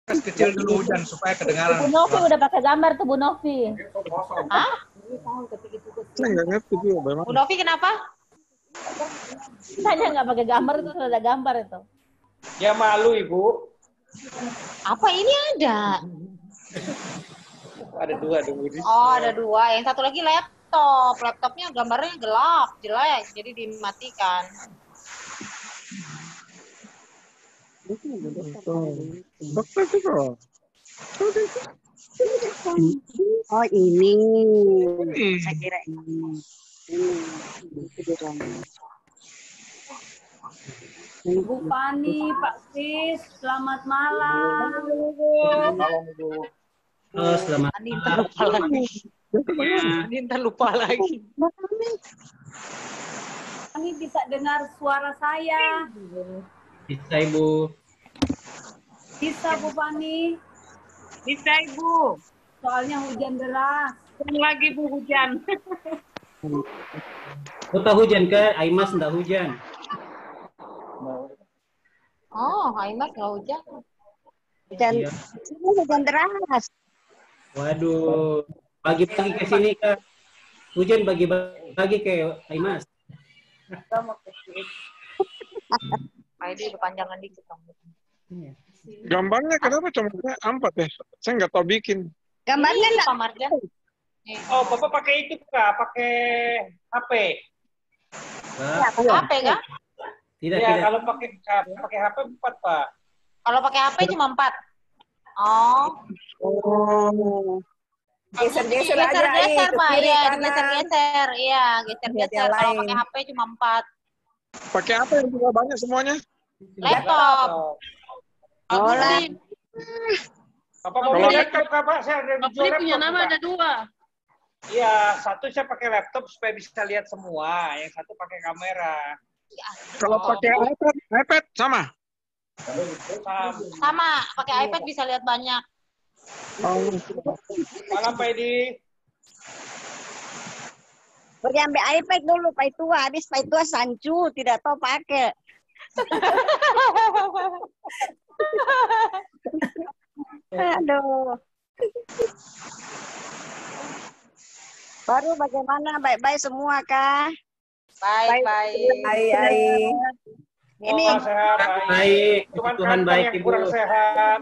kecil dulu hujan supaya kedengaran. Bu Novi udah pakai gambar tuh Bu Novi. Hah? Saya nggak ngerti juga bagaimana. Bu Novi kenapa? Tanya nggak pakai gambar itu sudah ada gambar itu. Ya malu Ibu. Apa ini ada? Ada dua dong. Oh, ada dua. Yang satu lagi laptop. Laptopnya gambarnya gelap, jelek, jadi dimatikan. Dokter juga. Oh ini, saya kira ini. Bu Fani, Pak Kris, selamat malam. Oh, selamat Anita lupa lagi. Anita lupa lagi. Fani bisa dengar suara saya. bisa Ibu. Bisa Bu Fani. Bisa Ibu. Soalnya hujan deras. Lagi Bu hujan. Kota hujan ke? Aimas enggak hujan. Oh, Aimas nggak hujan. Dan Iya. ini hujan deras. Waduh, pagi-pagi ke sini Kak. Hujan bagi-bagi ke Aimas. Pak Edi kepanjangan dikit dong. Gambarnya kenapa cuma 4 ya? Saya nggak tahu bikin. Gambarnya Ini enggak Pak Marja. Oh, Bapak pakai itu Kak, pakai HP. Kak, HP kan? tidak, Ya, tidak. kalau pakai HP 4, Pak. Kalau pakai HP cuma 4. Oh. Oh. Geser-geser aja, Geser-geser, ke Pak. kiri, Iya, kanan. geser-geser. Iya, Lihat geser-geser. yang Kalau lain. pakai HP cuma 4. Pakai apa yang juga banyak semuanya? Laptop. Oh, lah. Bapak mau Kalau laptop Kak, Pak? Saya ada Pak jual punya laptop, nama Pak. ada 2. Iya, satu saya pakai laptop supaya bisa lihat semua, yang satu pakai kamera. Kalau pakai iPad sama. Sama, pakai iPad bisa lihat banyak. Oh. Malam Pak Edi. Pergi ambil iPad dulu, Pak Tua. Habis Pak Tua sancu, tidak tahu pakai. Aduh. Baru bagaimana? Baik-baik semua kah? Baik-baik. Ai. Ini Oh, sehat, Baik, Cuman Tuhan kantong baik yang Ibu. kurang sehat.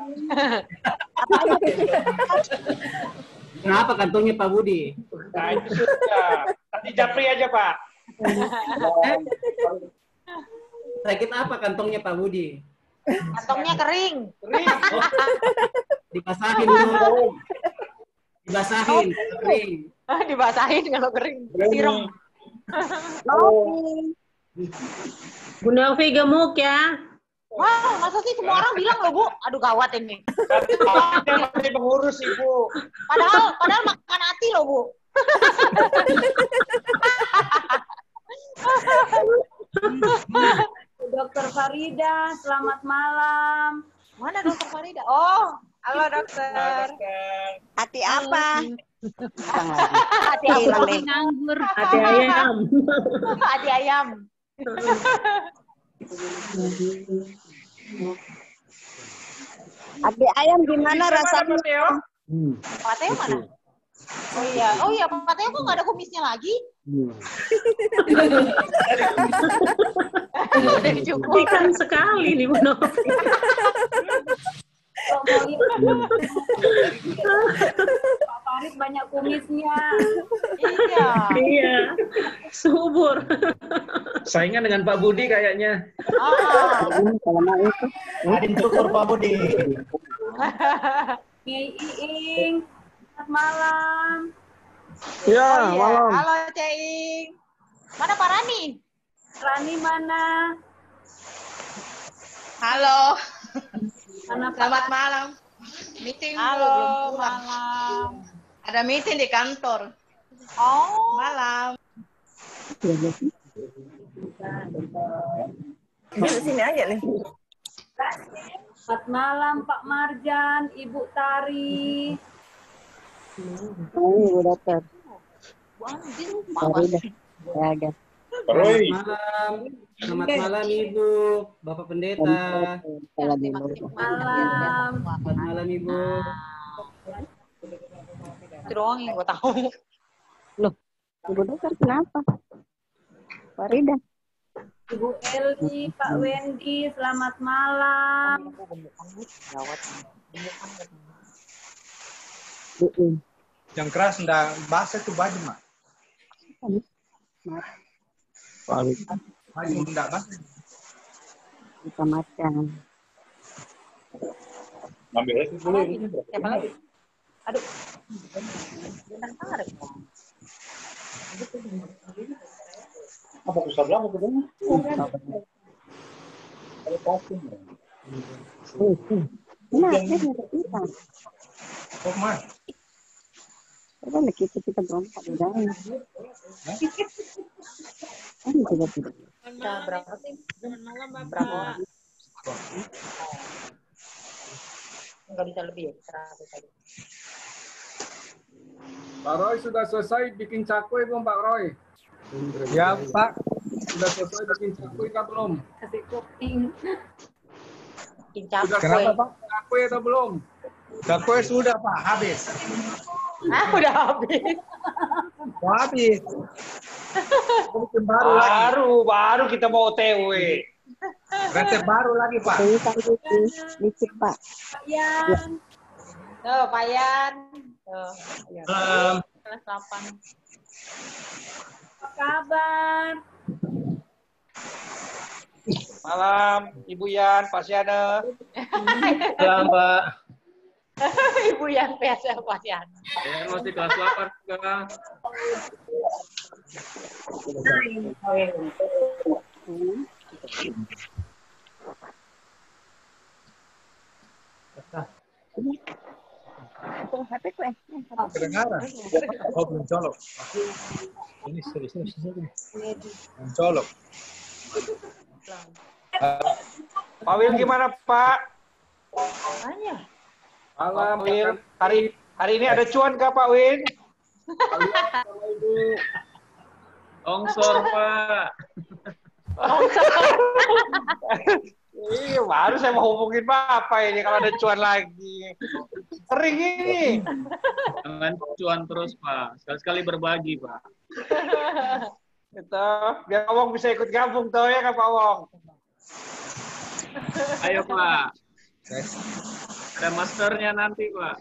Kenapa kantongnya Pak Budi? Nah, itu sudah. Nanti japri aja, Pak. Sakit apa kantongnya Pak Budi? Kantongnya kering. Kering. Dibasahin dulu. Dibasahin, kering. Dibasahin kalau kering. Siram. Novi. Bu Novi gemuk ya. Wah, masa sih semua orang bilang loh, Bu? Aduh, gawat ini. Dia masih mengurus, Ibu. Padahal makan hati loh, Bu. Dokter Farida, selamat malam. Mana Dokter Farida? Oh, halo Dokter. Hati apa? Hati apa? Nganggur. Hati ayam. Hati ayam. Hati ayam gimana rasanya? Pak Teo mana? Oh iya, Pak Teo kok nggak ada kumisnya lagi? Udah dicukur. Ikan sekali nih Bu Novi. Kalau mau lihat, Pak Farid banyak kumisnya. Iya. Iya. Subur. Saingan dengan Pak Budi kayaknya. Ah. Adin syukur Pak Budi. Nyai Iing, selamat malam. Ya, Oh, iya. malam. Halo Ceing. Mana Pak Rani? Rani mana? Halo, Mana Pak selamat malam. Meeting Halo, belum pulang. malam. Ada meeting di kantor. Oh, Malam. Sini aja nih. Selamat malam Pak Marjan, Ibu Tari. Oh, dokter. anjir, Farida. Ya, Selamat malam. Selamat malam Ibu, Bapak Pendeta. Malam. Selamat malam Ibu. Itu doang yang gue tahu. Loh, Ibu Dokter kenapa? Farida. Ibu Eli, Pak Wendy, selamat malam. Yang keras ndak basah tuh baju mak. Baju ndak basah. Kita makan. Ambil aja dulu ini. Siapa lagi? Aduh. Jangan tarik. Apa besar lama kedua? Oh, Mas. Coba kita berangkat di dalam. Berapa sih? Malam Bapak. Berapa? Enggak bisa lebih ya? 100 tadi. Pak Roy sudah selesai bikin cakwe belum Pak Roy? Ya, Pak. Sudah selesai bikin cakwe atau belum? Kasih kuping. Bikin cakwe. Kenapa, Pak? Cakwe atau belum? Cakwe sudah, Pak. Habis. Udah habis. Habis. Baru kita mau OTW. Resep baru lagi, Pak. Licik, Pak. Yan. Tuh, Pak Yan. Tuh. Kelas 8. Apa kabar? Malam, Ibu Yan, Pak Siana. Malam Pak. Ibu Yan, biasa Pak Yan. Saya masih kelas 8 juga. Kedengaran? Oh, belum colok. Ini serius. Belum colok. Pak Wil gimana, Pak? Tanya. Malam, Pak Wil, hari ini ada cuan kah, Pak Wil? Longsor Pak. Iya, baru saya mau hubungin Bapak ini kalau ada cuan lagi. Sering ini. Jangan cuan terus Pak. Sekali-sekali berbagi Pak. Itu, biar Pak Wong bisa ikut gabung tuh ya kan Pak Wong. Ayo Pak. Ada masternya nanti Pak.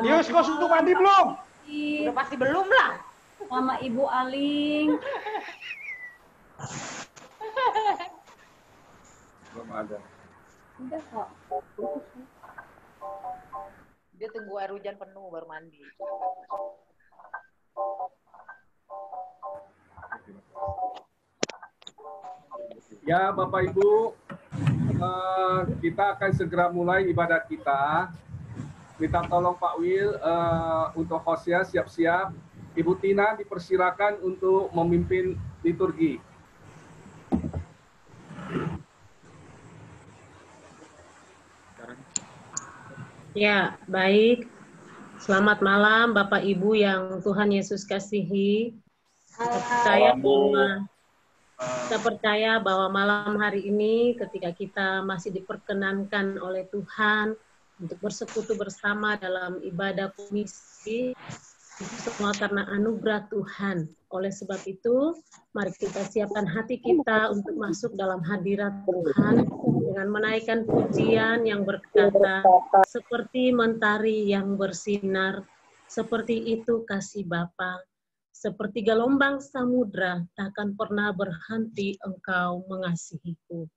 Yus, kau sudah mandi belum? Udah pasti belum lah. Sama Ibu Aling. Belum ada. Udah kok. Dia tunggu air hujan penuh baru mandi. Ya Bapak Ibu, kita akan segera mulai ibadah kita. Minta tolong Pak Wil untuk hostnya siap-siap. Ibu Tina dipersilakan untuk memimpin liturgi. Ya, baik. Selamat malam Bapak Ibu yang Tuhan Yesus kasihi. Kita percaya bahwa malam hari ini ketika kita masih diperkenankan oleh Tuhan untuk bersekutu bersama dalam ibadah komisi, itu semua karena anugerah Tuhan. Oleh sebab itu, mari kita siapkan hati kita untuk masuk dalam hadirat Tuhan dengan menaikkan pujian yang berkata, seperti mentari yang bersinar, seperti itu kasih Bapa, seperti gelombang samudra, takkan pernah berhenti Engkau mengasihiku.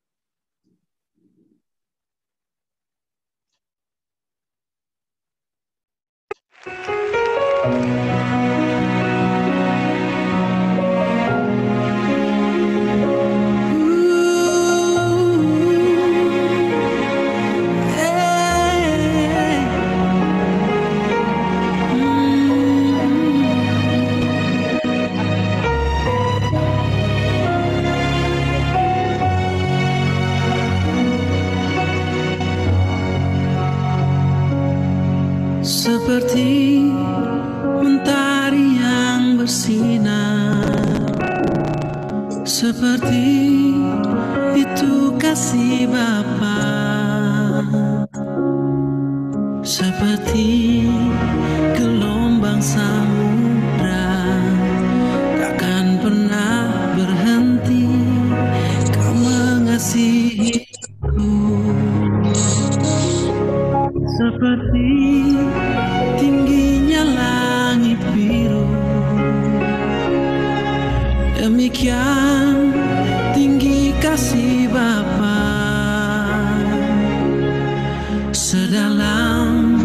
Seperti kasih Bapa, seperti gelombang samudra, takkan pernah berhenti Kau mengasihiku, seperti tingginya langit biru, demikian tinggi kasih Bapa, sedalam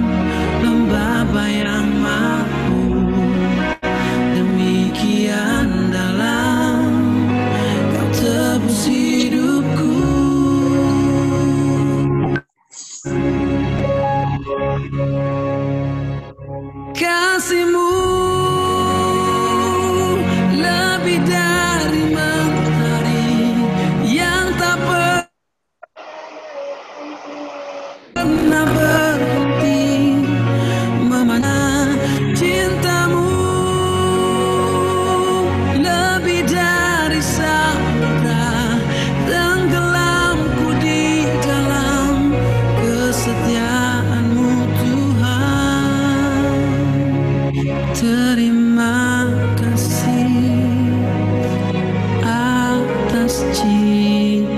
lembah bayang mampu, demikian dalam Kau tebus hidupku. Kasih-Mu lebih dari mentari yang tak pernah berhenti memanah. Cinta-Mu lebih dari samudra, tenggelamku di dalam kesetiaan-Mu Tuhan. Terima kasih atas cinta-Mu.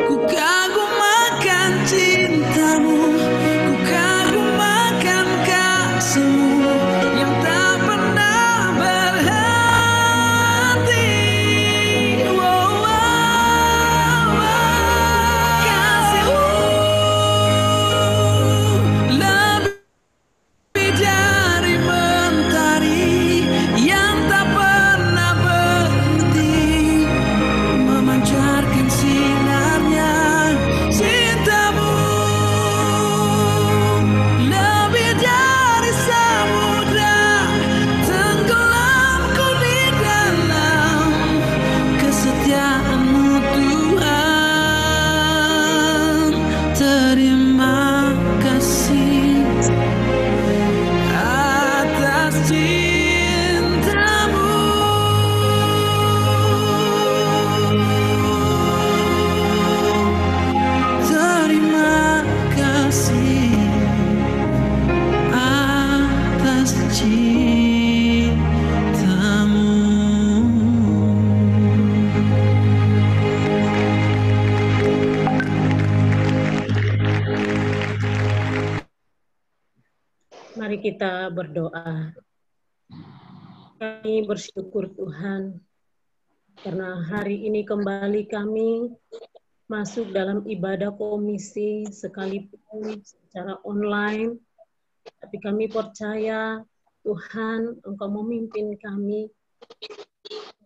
Ku kagum akan cinta-Mu, ku kagum akan kasih-Mu yang tak pernah berhenti. Wow, wow, wow. Kasih-Mu lebih dari mentari yang tak pernah berhenti memancarkan sinarnya. Cinta-Mu lebih dari samudra, tenggelamku di dalam kesetiaan-Mu Tuhan. Terima kasih atas cinta-Mu. Terima kasih atas cinta-Mu. Mari kita berdoa. Kami bersyukur Tuhan, karena hari ini kembali kami masuk dalam ibadah komisi sekalipun secara online. Tapi kami percaya Tuhan, Engkau memimpin kami,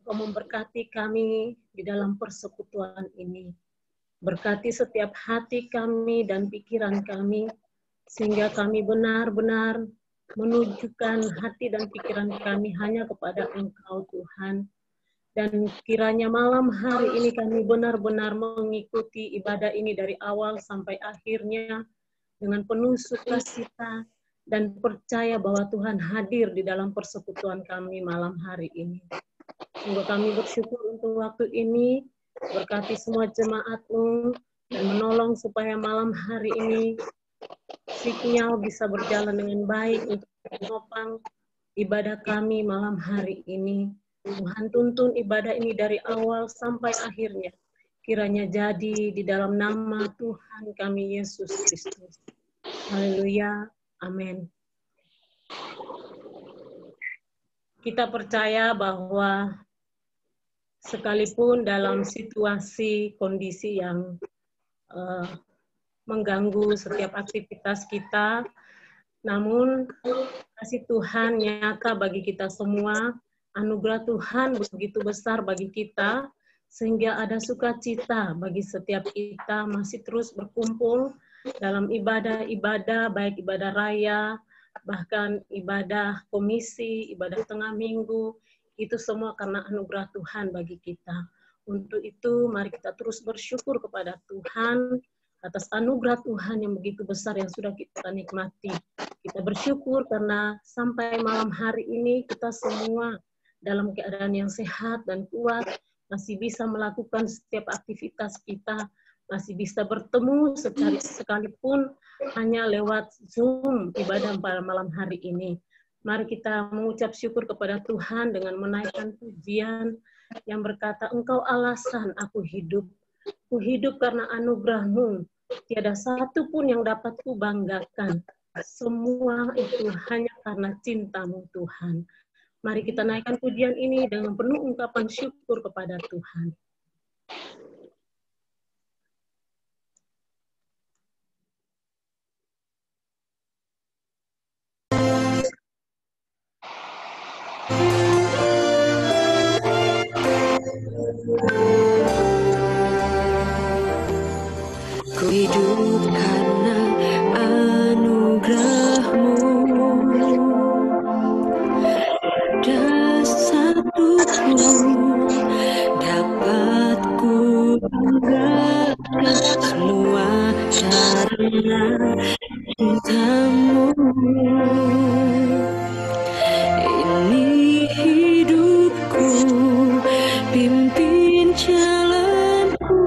Engkau memberkati kami di dalam persekutuan ini. Berkati setiap hati kami dan pikiran kami, sehingga kami benar-benar menunjukkan hati dan pikiran kami hanya kepada Engkau Tuhan. Dan kiranya malam hari ini kami benar-benar mengikuti ibadah ini dari awal sampai akhirnya dengan penuh sukacita dan percaya bahwa Tuhan hadir di dalam persekutuan kami malam hari ini. Sungguh kami bersyukur untuk waktu ini, berkati semua jemaat-Mu dan menolong supaya malam hari ini sinyal bisa berjalan dengan baik untuk menopang ibadah kami malam hari ini. Tuhan tuntun ibadah ini dari awal sampai akhirnya. Kiranya jadi di dalam nama Tuhan kami Yesus Kristus. Haleluya. Amin. Kita percaya bahwa sekalipun dalam situasi kondisi yang mengganggu setiap aktivitas kita, namun kasih Tuhan nyata bagi kita semua. Anugerah Tuhan begitu besar bagi kita, sehingga ada sukacita bagi setiap kita masih terus berkumpul dalam ibadah-ibadah, baik ibadah raya, bahkan ibadah komisi, ibadah tengah minggu, itu semua karena anugerah Tuhan bagi kita. Untuk itu, mari kita terus bersyukur kepada Tuhan atas anugerah Tuhan yang begitu besar yang sudah kita nikmati. Kita bersyukur karena sampai malam hari ini kita semua dalam keadaan yang sehat dan kuat, masih bisa melakukan setiap aktivitas kita, masih bisa bertemu sekalipun hanya lewat Zoom ibadah pada malam hari ini. Mari kita mengucap syukur kepada Tuhan dengan menaikkan pujian yang berkata, Engkau alasan aku hidup. Ku hidup karena anugerah-Mu. Tiada satu pun yang dapat ku banggakan. Semua itu hanya karena cinta-Mu Tuhan. Mari kita naikkan pujian ini dengan penuh ungkapan syukur kepada Tuhan. Ku hidup karena anugerah-Mu. Tiada satu pun dapat ku banggakan, semua karena cinta-Mu. Ini hidupku, pimpin jalanku.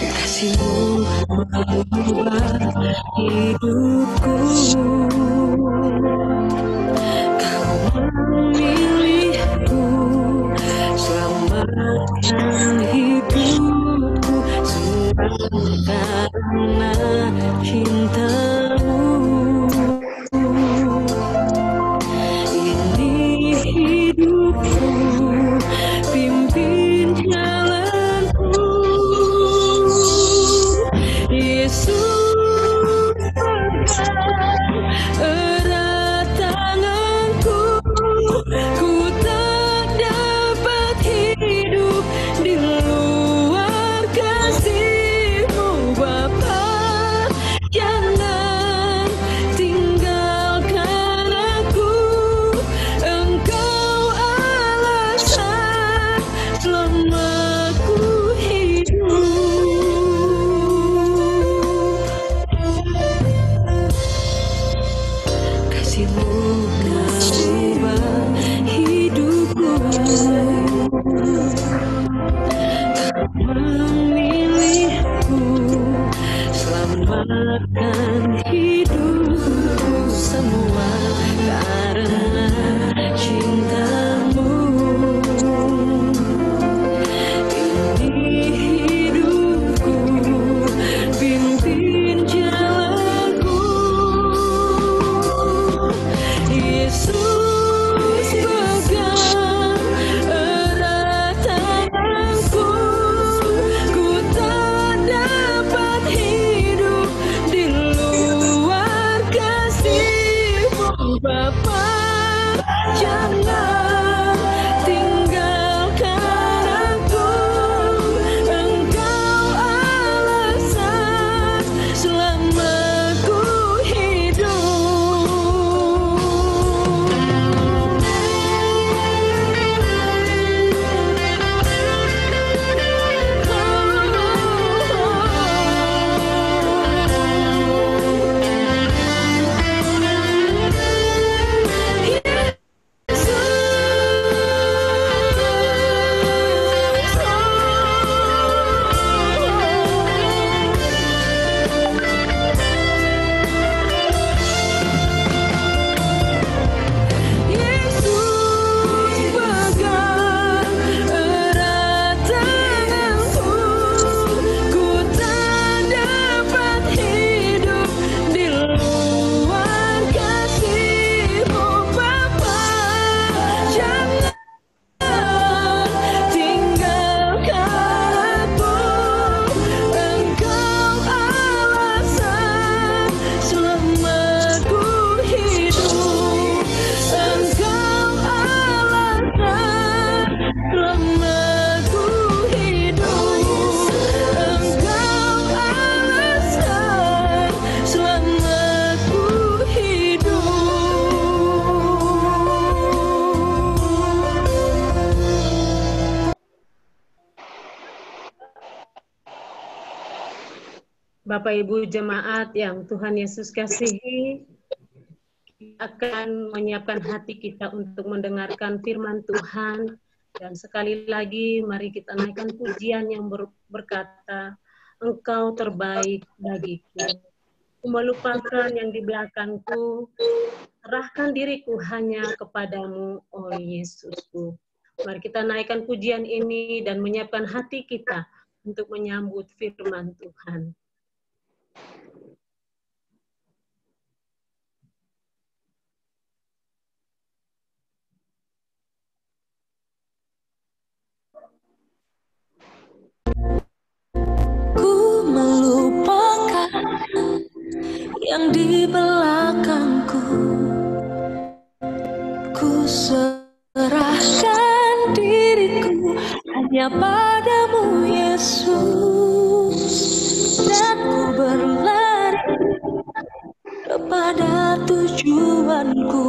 Kasih-Mu mengubah hidupku. Kau memilihku, selamatkan hidupku, semua karena cinta-Mu. Ini hidupku, pimpin jalanku. Yesus pegang erat tanganku, ku tak dapat hidup di luar kasih-Mu Bapa. Jangan tinggalkan aku, Engkau alasan selama ku hidup. Kasih-Mu mengubah hidupku. Kau memilihku, selamatkan hidupku, semua karena cinta-Mu. Ini hidupku, pimpin jalanku. Yesus pegang erat tanganku, ku tak dapat hidup di luar kasih-Mu Bapa. Jangan tinggalkan aku, Engkau alasan selama ku Bapak Ibu jemaat yang Tuhan Yesus kasihi, akan menyiapkan hati kita untuk mendengarkan firman Tuhan. Dan sekali lagi mari kita naikkan pujian yang berkata, Engkau terbaik bagiku. Ku melupakan yang di belakangku, serahkan diriku hanya kepadamu, oh Yesusku. Mari kita naikkan pujian ini dan menyiapkan hati kita untuk menyambut firman Tuhan. Ku melupakan yang di belakangku, ku serahkan diriku hanya padamu Yesus, dan ku berlari kepada tujuanku.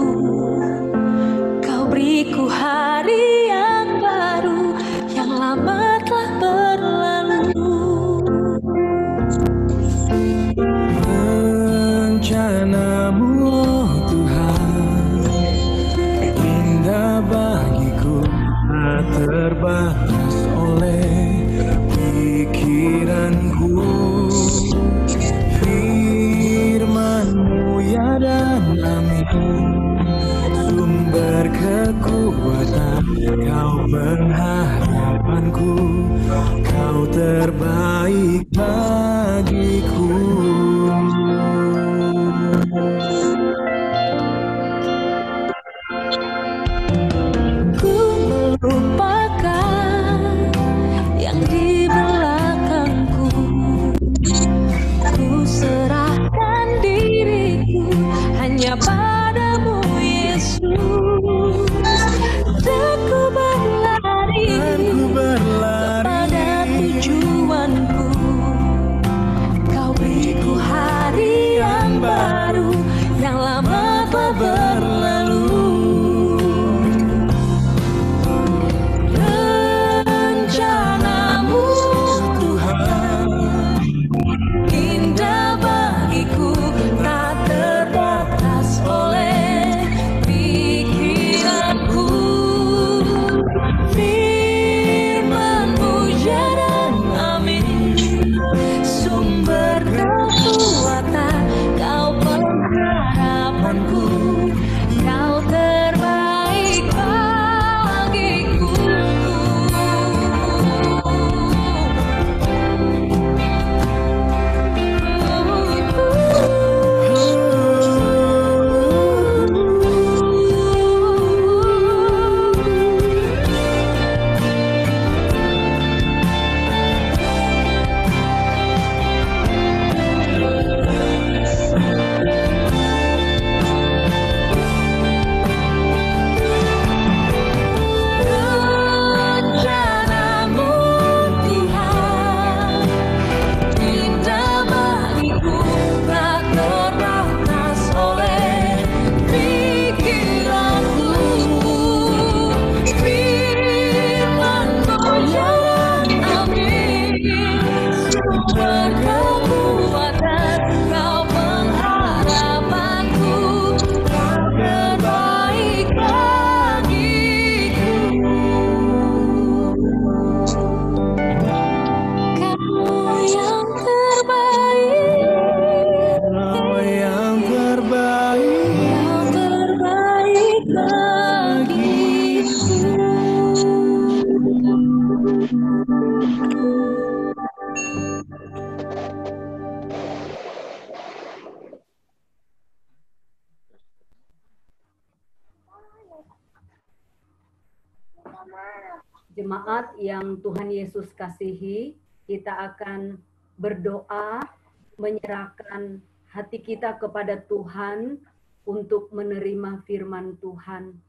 Kau beriku hari yang baru, yang lama telah berlalu. Rencanamu, oh Tuhan, indah bagiku, tak terbatas oleh pikiranku. Firman-Mu ya dan amin, sumber kekuatan, Kau pengharapanku, Kau terbaik bagiku. Ku melupakan yang di belakangku, ku serahkan diriku hanya padamu Yesus, dan ku berlari kepada tujuanku. Kau beriku hari yang baru, yang lama telah berlalu. Rencanamu Tuhan, indah bagiku, tak terbatas oleh pikiranku. Firman-Mu ya dan amin, sumber kekuatan, Kau pengharapanku, Kau terbaik bagiku. Rencanamu Tuhan, indah bagiku, tak terbatas oleh pikiranku. Firman-Mu ya dan amin, sumber kekuatan, Kau pengharapanku, Kau terbaik bagiku. Kau yang terbaik, Kau yang terbaik, yang terbaik bagiku. Jemaat yang Tuhan Yesus kasihi, kita akan berdoa menyerahkan hati kita kepada Tuhan untuk menerima firman Tuhan.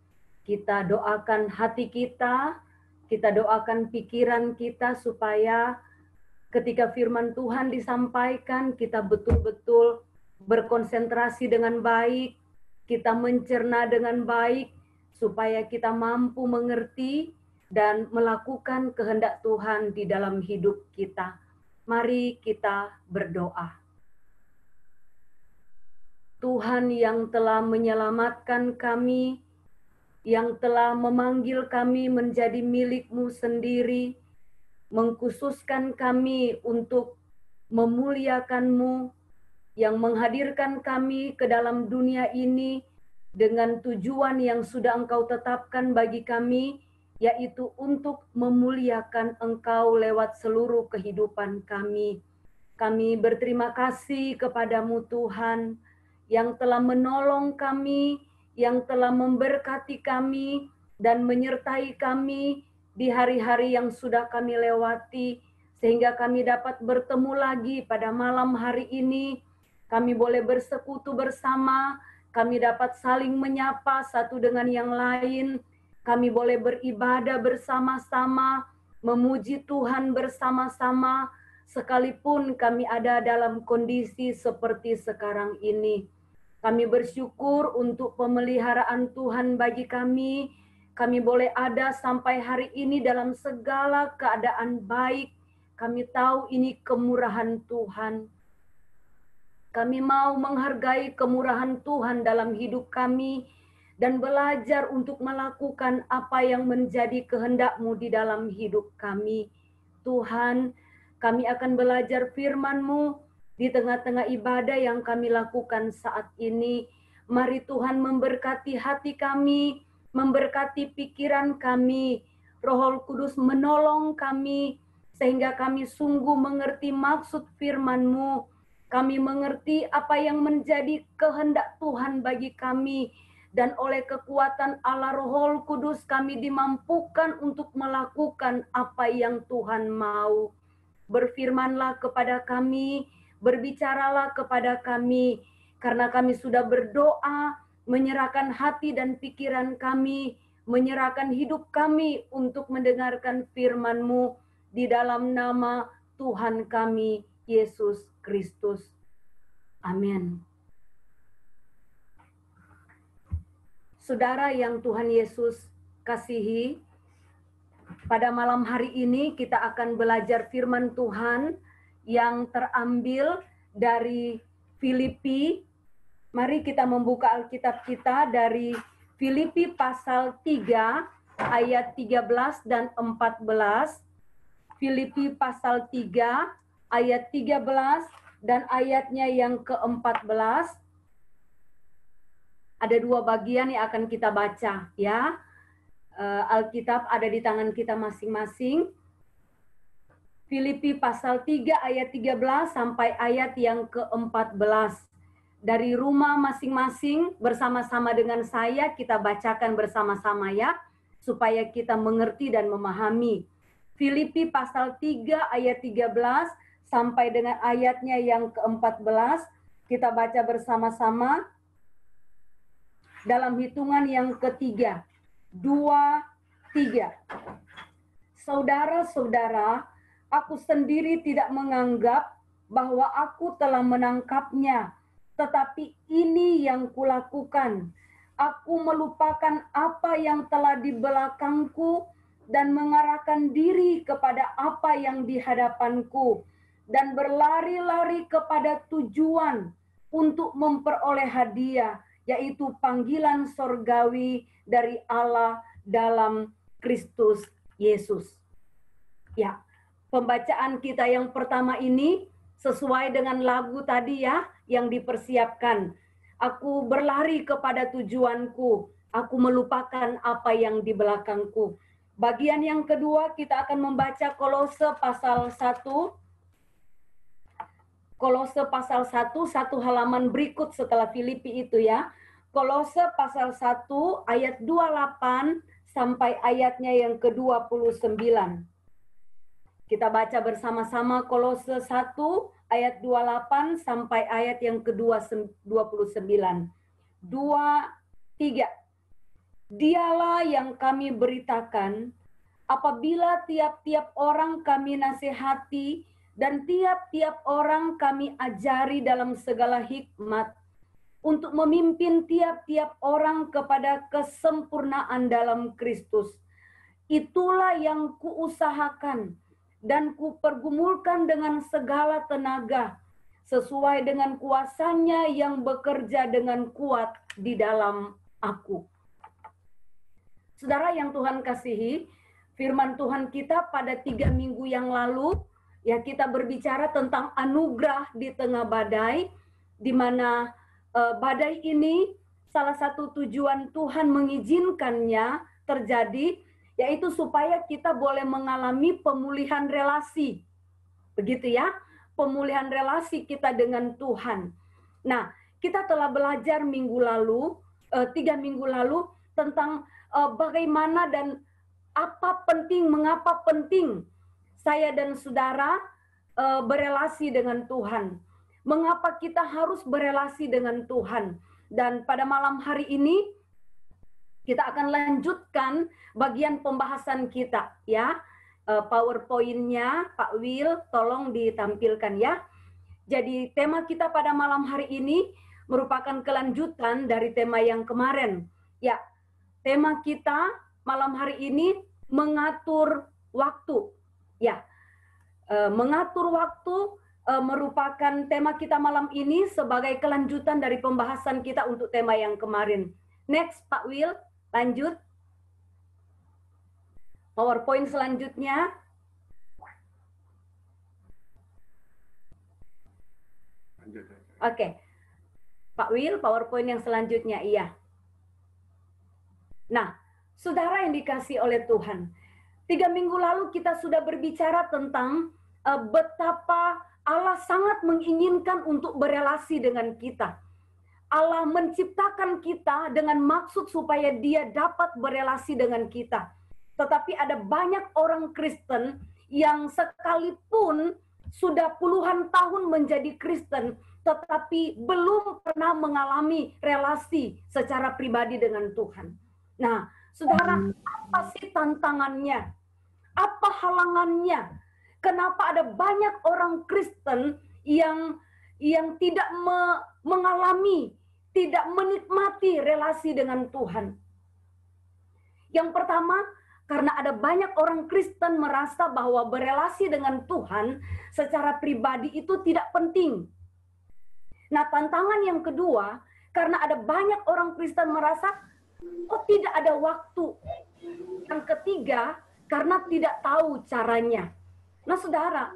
Kita doakan hati kita doakan pikiran kita supaya ketika firman Tuhan disampaikan, kita betul-betul berkonsentrasi dengan baik, kita mencerna dengan baik, supaya kita mampu mengerti dan melakukan kehendak Tuhan di dalam hidup kita. Mari kita berdoa. Tuhan yang telah menyelamatkan kami, yang telah memanggil kami menjadi milik-Mu sendiri, mengkhususkan kami untuk memuliakan-Mu, yang menghadirkan kami ke dalam dunia ini dengan tujuan yang sudah Engkau tetapkan bagi kami, yaitu untuk memuliakan Engkau lewat seluruh kehidupan kami. Kami berterima kasih kepadamu Tuhan, yang telah menolong kami, yang telah memberkati kami, dan menyertai kami di hari-hari yang sudah kami lewati, sehingga kami dapat bertemu lagi pada malam hari ini. Kami boleh bersekutu bersama, kami dapat saling menyapa satu dengan yang lain, kami boleh beribadah bersama-sama, memuji Tuhan bersama-sama, sekalipun kami ada dalam kondisi seperti sekarang ini. Kami bersyukur untuk pemeliharaan Tuhan bagi kami. Kami boleh ada sampai hari ini dalam segala keadaan baik. Kami tahu ini kemurahan Tuhan. Kami mau menghargai kemurahan Tuhan dalam hidup kami dan belajar untuk melakukan apa yang menjadi kehendak-Mu di dalam hidup kami. Tuhan, kami akan belajar firman-Mu di tengah-tengah ibadah yang kami lakukan saat ini. Mari Tuhan memberkati hati kami, memberkati pikiran kami. Roh Kudus menolong kami sehingga kami sungguh mengerti maksud firman-Mu. Kami mengerti apa yang menjadi kehendak Tuhan bagi kami. Dan oleh kekuatan Allah Roh Kudus kami dimampukan untuk melakukan apa yang Tuhan mau. Berfirmanlah kepada kami, berbicaralah kepada kami. Karena kami sudah berdoa, menyerahkan hati dan pikiran kami, menyerahkan hidup kami untuk mendengarkan firman-Mu di dalam nama Tuhan kami, Yesus Kristus. Amin. Saudara yang Tuhan Yesus kasihi, pada malam hari ini kita akan belajar firman Tuhan yang terambil dari Filipi. Mari kita membuka Alkitab kita dari Filipi pasal 3 ayat 13 dan 14. Filipi pasal 3 ayat 13 dan ayatnya yang ke-14. Ada dua bagian yang akan kita baca ya. Alkitab ada di tangan kita masing-masing. Filipi pasal 3 ayat 13 sampai ayat yang ke-14. Dari rumah masing-masing bersama-sama dengan saya kita bacakan bersama-sama ya, supaya kita mengerti dan memahami. Filipi pasal 3 ayat 13 sampai dengan ayatnya yang ke-14, kita baca bersama-sama dalam hitungan yang ketiga. 2, 3. Saudara-saudara, aku sendiri tidak menganggap bahwa aku telah menangkapnya, tetapi ini yang kulakukan. Aku melupakan apa yang telah di belakangku dan mengarahkan diri kepada apa yang di hadapanku, dan berlari-lari kepada tujuan untuk memperoleh hadiah, yaitu panggilan sorgawi dari Allah dalam Kristus Yesus. Ya, pembacaan kita yang pertama ini sesuai dengan lagu tadi ya, yang dipersiapkan. Aku berlari kepada tujuanku, aku melupakan apa yang di belakangku. Bagian yang kedua kita akan membaca Kolose pasal 1. Kolose pasal 1, satu halaman berikut setelah Filipi itu ya. Kolose pasal 1 ayat 28 sampai ayatnya yang ke-29. Kita baca bersama-sama Kolose 1 ayat 28 sampai ayat yang ke-29. 2, 3. Dialah yang kami beritakan apabila tiap-tiap orang kami nasihati dan tiap-tiap orang kami ajari dalam segala hikmat untuk memimpin tiap-tiap orang kepada kesempurnaan dalam Kristus. Itulah yang kuusahakan dan kupergumulkan dengan segala tenaga, sesuai dengan kuasa-Nya yang bekerja dengan kuat di dalam aku. Saudara yang Tuhan kasihi, firman Tuhan kita pada 3 minggu yang lalu, ya kita berbicara tentang anugerah di tengah badai, di mana badai ini salah satu tujuan Tuhan mengizinkannya terjadi, yaitu supaya kita boleh mengalami pemulihan relasi. Begitu ya, pemulihan relasi kita dengan Tuhan. Nah, kita telah belajar minggu lalu, 3 minggu lalu, tentang bagaimana dan mengapa penting saya dan saudara berelasi dengan Tuhan. Mengapa kita harus berelasi dengan Tuhan. Dan pada malam hari ini, kita akan lanjutkan bagian pembahasan kita, ya. PowerPoint-nya Pak Will tolong ditampilkan ya. Jadi tema kita pada malam hari ini merupakan kelanjutan dari tema yang kemarin. Ya, tema kita malam hari ini mengatur waktu. Ya, mengatur waktu merupakan tema kita malam ini sebagai kelanjutan dari pembahasan kita untuk tema yang kemarin. Next, Pak Will, lanjut. PowerPoint selanjutnya. Oke. Pak Will, PowerPoint yang selanjutnya, iya. Nah, saudara yang dikasihi oleh Tuhan, 3 minggu lalu kita sudah berbicara tentang betapa Allah sangat menginginkan untuk berelasi dengan kita. Allah menciptakan kita dengan maksud supaya Dia dapat berelasi dengan kita. Tetapi ada banyak orang Kristen yang sekalipun sudah puluhan tahun menjadi Kristen, tetapi belum pernah mengalami relasi secara pribadi dengan Tuhan. Nah, saudara, apa sih tantangannya? Apa halangannya? Kenapa ada banyak orang Kristen yang tidak mengalami, tidak menikmati relasi dengan Tuhan? Yang pertama, karena ada banyak orang Kristen merasa bahwa berelasi dengan Tuhan secara pribadi itu tidak penting. Nah, tantangan yang kedua, karena ada banyak orang Kristen merasa kok tidak ada waktu. Yang ketiga, karena tidak tahu caranya. Nah, saudara,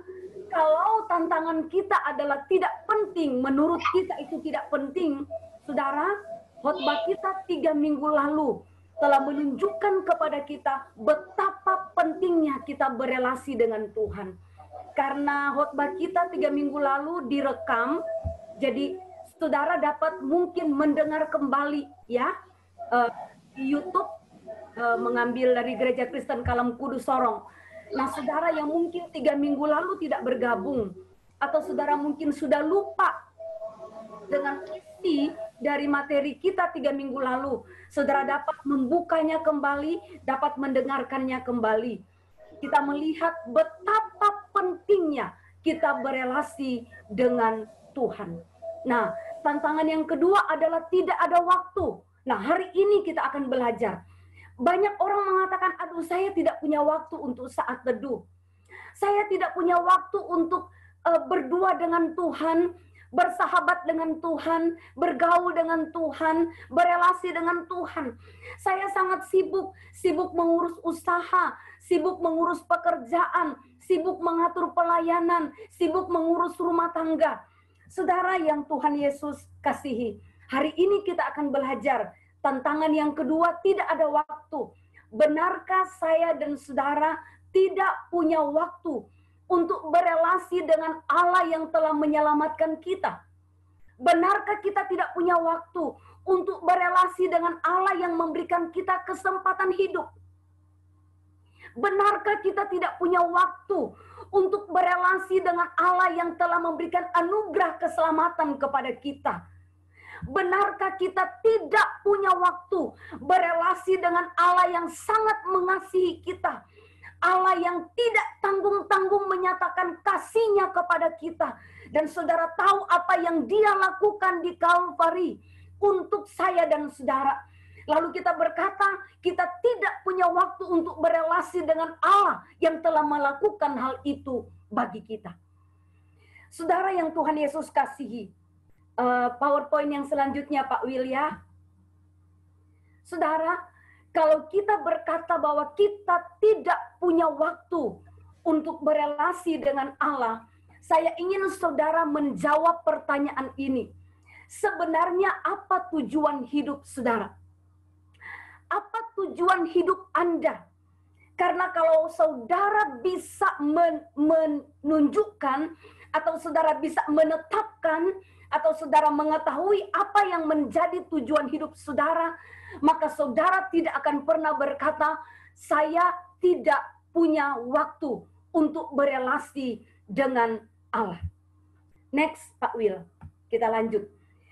kalau tantangan kita adalah tidak penting, menurut kita itu tidak penting, saudara, khotbah kita 3 minggu lalu telah menunjukkan kepada kita betapa pentingnya kita berelasi dengan Tuhan. Karena khotbah kita 3 minggu lalu direkam, jadi saudara dapat mungkin mendengar kembali ya di YouTube, mengambil dari Gereja Kristen Kalam Kudus Sorong. Nah, saudara yang mungkin 3 minggu lalu tidak bergabung, atau saudara mungkin sudah lupa dengan isi dari materi kita 3 minggu lalu, saudara dapat membukanya kembali, dapat mendengarkannya kembali. Kita melihat betapa pentingnya kita berelasi dengan Tuhan. Nah, tantangan yang kedua adalah tidak ada waktu. Nah, hari ini kita akan belajar. Banyak orang mengatakan, aduh saya tidak punya waktu untuk saat teduh. Saya tidak punya waktu untuk berdua dengan Tuhan, bersahabat dengan Tuhan, bergaul dengan Tuhan, berelasi dengan Tuhan. Saya sangat sibuk mengurus usaha, sibuk mengurus pekerjaan, sibuk mengatur pelayanan, sibuk mengurus rumah tangga. Saudara yang Tuhan Yesus kasihi, hari ini kita akan belajar tantangan yang kedua, tidak ada waktu. Benarkah saya dan saudara tidak punya waktu untuk berelasi dengan Allah yang telah menyelamatkan kita? Benarkah kita tidak punya waktu untuk berelasi dengan Allah yang memberikan kita kesempatan hidup? Benarkah kita tidak punya waktu untuk berelasi dengan Allah yang telah memberikan anugerah keselamatan kepada kita? Benarkah kita tidak punya waktu berelasi dengan Allah yang sangat mengasihi kita? Allah yang tidak tanggung-tanggung menyatakan kasih-Nya kepada kita. Dan saudara tahu apa yang Dia lakukan di Kalvari untuk saya dan saudara. Lalu kita berkata, kita tidak punya waktu untuk berelasi dengan Allah yang telah melakukan hal itu bagi kita. Saudara yang Tuhan Yesus kasihi, PowerPoint yang selanjutnya Pak Will ya. Saudara, kalau kita berkata bahwa kita tidak punya waktu untuk berelasi dengan Allah, saya ingin saudara menjawab pertanyaan ini. Sebenarnya apa tujuan hidup saudara? Apa tujuan hidup Anda? Karena kalau saudara bisa menunjukkan atau saudara bisa menetapkan atau saudara mengetahui apa yang menjadi tujuan hidup saudara, maka saudara tidak akan pernah berkata, saya tidak punya waktu untuk berelasi dengan Allah. Next, Pak Will. Kita lanjut.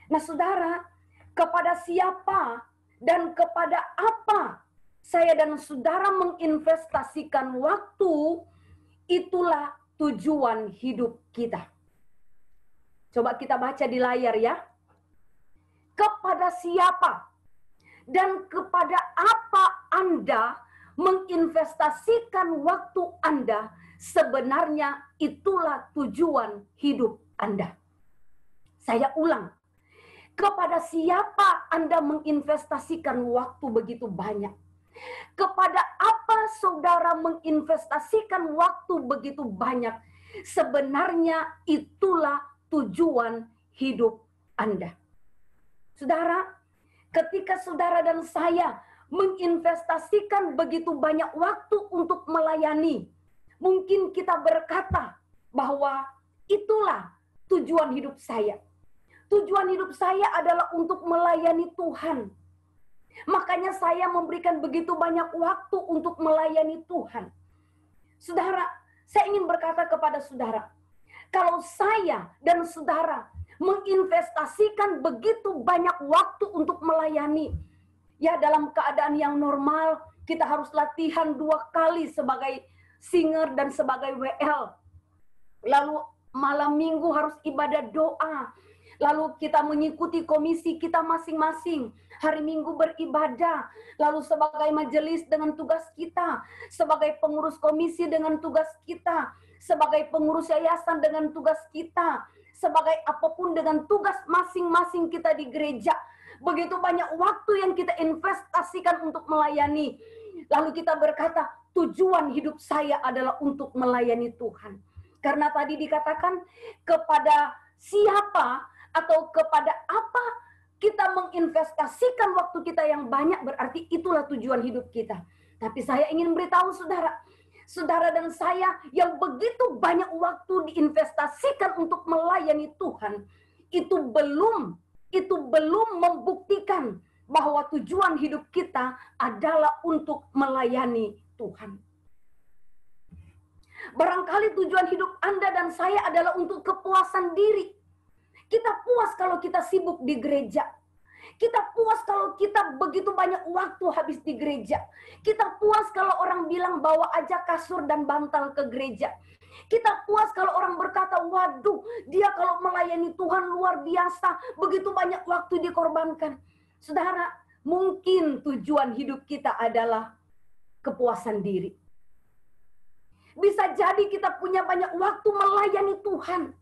Nah, saudara, kepada siapa dan kepada apa saya dan saudara menginvestasikan waktu, itulah tujuan hidup kita. Coba kita baca di layar ya. Kepada siapa dan kepada apa Anda menginvestasikan waktu Anda, sebenarnya itulah tujuan hidup Anda. Saya ulang. Kepada siapa Anda menginvestasikan waktu begitu banyak? Kepada apa saudara menginvestasikan waktu begitu banyak? Sebenarnya itulah tujuan hidup Anda. Saudara, ketika saudara dan saya menginvestasikan begitu banyak waktu untuk melayani, mungkin kita berkata bahwa itulah tujuan hidup saya. Tujuan hidup saya adalah untuk melayani Tuhan. Makanya saya memberikan begitu banyak waktu untuk melayani Tuhan. Saudara, saya ingin berkata kepada saudara, kalau saya dan saudara menginvestasikan begitu banyak waktu untuk melayani, ya dalam keadaan yang normal, kita harus latihan 2 kali sebagai singer dan sebagai WL. Lalu malam minggu harus ibadah doa. Lalu kita mengikuti komisi kita masing-masing. Hari Minggu beribadah. Lalu sebagai majelis dengan tugas kita. Sebagai pengurus komisi dengan tugas kita. Sebagai pengurus yayasan dengan tugas kita. Sebagai apapun dengan tugas masing-masing kita di gereja. Begitu banyak waktu yang kita investasikan untuk melayani. Lalu kita berkata, tujuan hidup saya adalah untuk melayani Tuhan. Karena tadi dikatakan, kepada siapa atau kepada apa kita menginvestasikan waktu kita yang banyak, berarti itulah tujuan hidup kita. Tapi saya ingin beritahu saudara, saudara dan saya yang begitu banyak waktu diinvestasikan untuk melayani Tuhan, itu belum membuktikan bahwa tujuan hidup kita adalah untuk melayani Tuhan. Barangkali tujuan hidup Anda dan saya adalah untuk kepuasan diri. Kita puas kalau kita sibuk di gereja. Kita puas kalau kita begitu banyak waktu habis di gereja. Kita puas kalau orang bilang bawa aja kasur dan bantal ke gereja. Kita puas kalau orang berkata, waduh, dia kalau melayani Tuhan luar biasa, begitu banyak waktu dikorbankan. Saudara, mungkin tujuan hidup kita adalah kepuasan diri. Bisa jadi kita punya banyak waktu melayani Tuhan.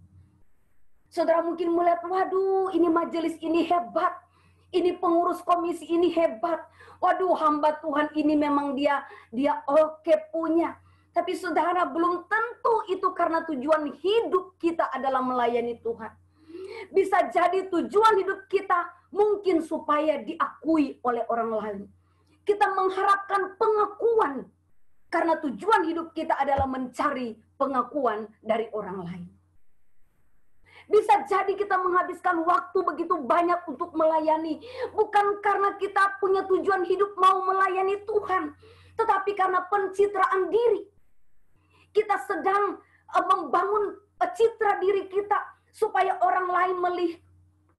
Saudara mungkin melihat, waduh, ini majelis ini hebat. Ini pengurus komisi ini hebat. Waduh, hamba Tuhan ini memang dia oke punya. Tapi saudara, belum tentu itu karena tujuan hidup kita adalah melayani Tuhan. Bisa jadi tujuan hidup kita mungkin supaya diakui oleh orang lain. Kita mengharapkan pengakuan. Karena tujuan hidup kita adalah mencari pengakuan dari orang lain. Bisa jadi kita menghabiskan waktu begitu banyak untuk melayani. Bukan karena kita punya tujuan hidup mau melayani Tuhan. Tetapi karena pencitraan diri. Kita sedang membangun citra diri kita. Supaya orang lain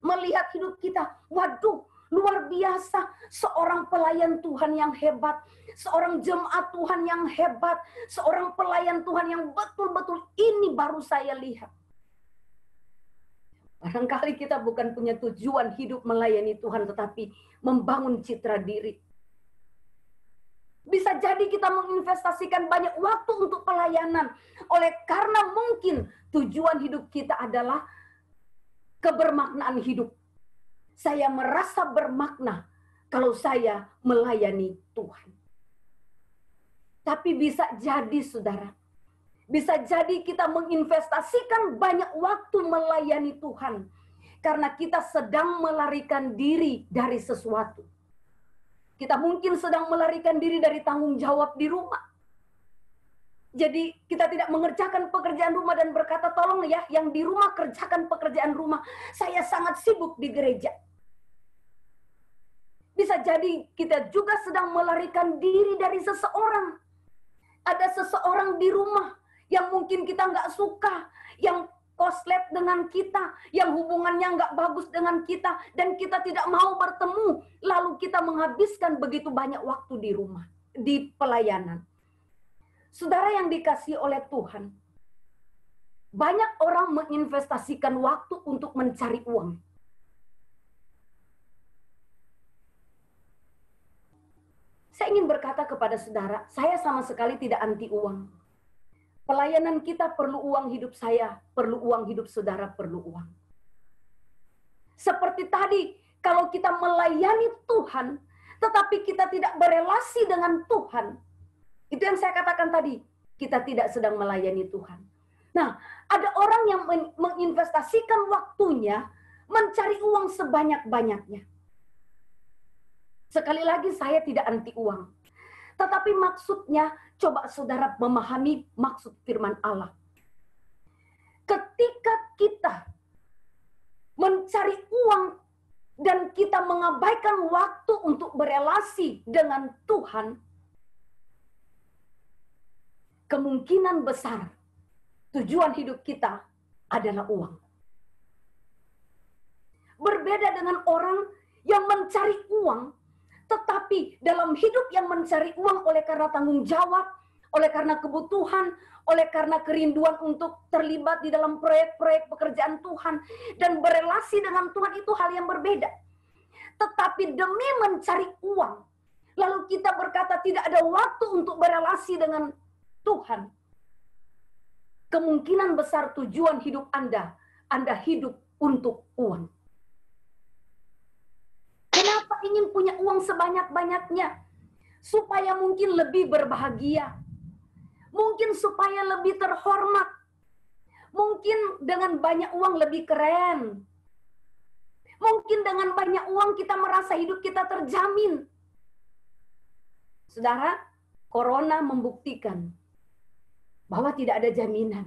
melihat hidup kita. Waduh, luar biasa. Seorang pelayan Tuhan yang hebat. Seorang jemaat Tuhan yang hebat. Seorang pelayan Tuhan yang betul-betul ini baru saya lihat. Barangkali kita bukan punya tujuan hidup melayani Tuhan, tetapi membangun citra diri. Bisa Bisa jadi kita menginvestasikan banyak waktu untuk pelayanan. Oleh karena mungkin tujuan hidup kita adalah kebermaknaan hidup. Saya merasa bermakna kalau saya melayani Tuhan. Tapi bisa jadi, saudara, bisa jadi kita menginvestasikan banyak waktu melayani Tuhan karena kita sedang melarikan diri dari sesuatu. Kita mungkin sedang melarikan diri dari tanggung jawab di rumah. Jadi kita tidak mengerjakan pekerjaan rumah dan berkata, tolong ya, yang di rumah kerjakan pekerjaan rumah. Saya sangat sibuk di gereja. Bisa jadi kita juga sedang melarikan diri dari seseorang. Ada seseorang di rumah yang mungkin kita nggak suka, yang koslet dengan kita, yang hubungannya nggak bagus dengan kita, dan kita tidak mau bertemu. Lalu kita menghabiskan begitu banyak waktu di rumah, di pelayanan. Saudara yang dikasihi oleh Tuhan, banyak orang menginvestasikan waktu untuk mencari uang. Saya ingin berkata kepada saudara, saya sama sekali tidak anti uang. Pelayanan kita perlu uang, hidup saya perlu uang, hidup saudara perlu uang. Seperti tadi, kalau kita melayani Tuhan, tetapi kita tidak berelasi dengan Tuhan, itu yang saya katakan tadi, kita tidak sedang melayani Tuhan. Nah, ada orang yang menginvestasikan waktunya mencari uang sebanyak-banyaknya. Sekali lagi, saya tidak anti uang. Tetapi maksudnya, coba saudara memahami maksud firman Allah. Ketika kita mencari uang dan kita mengabaikan waktu untuk berelasi dengan Tuhan, kemungkinan besar tujuan hidup kita adalah uang. Berbeda dengan orang yang mencari uang, tetapi dalam hidup yang mencari uang oleh karena tanggung jawab, oleh karena kebutuhan, oleh karena kerinduan untuk terlibat di dalam proyek-proyek pekerjaan Tuhan, dan berelasi dengan Tuhan itu hal yang berbeda. Tetapi demi mencari uang, lalu kita berkata tidak ada waktu untuk berelasi dengan Tuhan. Kemungkinan besar tujuan hidup Anda hidup untuk uang. Kenapa ingin punya uang sebanyak-banyaknya? Supaya mungkin lebih berbahagia. Mungkin supaya lebih terhormat. Mungkin dengan banyak uang lebih keren. Mungkin dengan banyak uang kita merasa hidup kita terjamin. Saudara, Corona membuktikan bahwa tidak ada jaminan.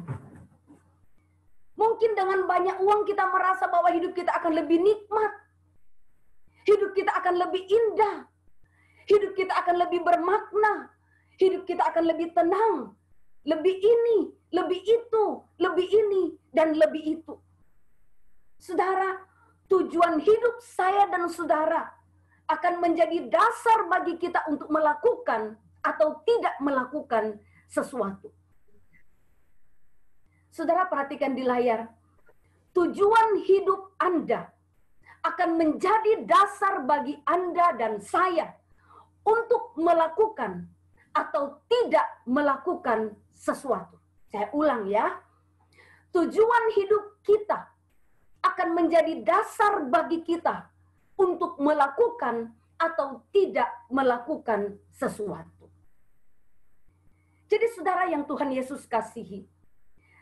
Mungkin dengan banyak uang kita merasa bahwa hidup kita akan lebih nikmat. Hidup kita akan lebih indah. Hidup kita akan lebih bermakna. Hidup kita akan lebih tenang. Lebih ini, lebih itu, lebih ini, dan lebih itu. Saudara, tujuan hidup saya dan saudara akan menjadi dasar bagi kita untuk melakukan atau tidak melakukan sesuatu. Saudara perhatikan di layar. Tujuan hidup Anda akan menjadi dasar bagi Anda dan saya untuk melakukan atau tidak melakukan sesuatu. Saya ulang ya. Tujuan hidup kita akan menjadi dasar bagi kita untuk melakukan atau tidak melakukan sesuatu. Jadi saudara yang Tuhan Yesus kasihi,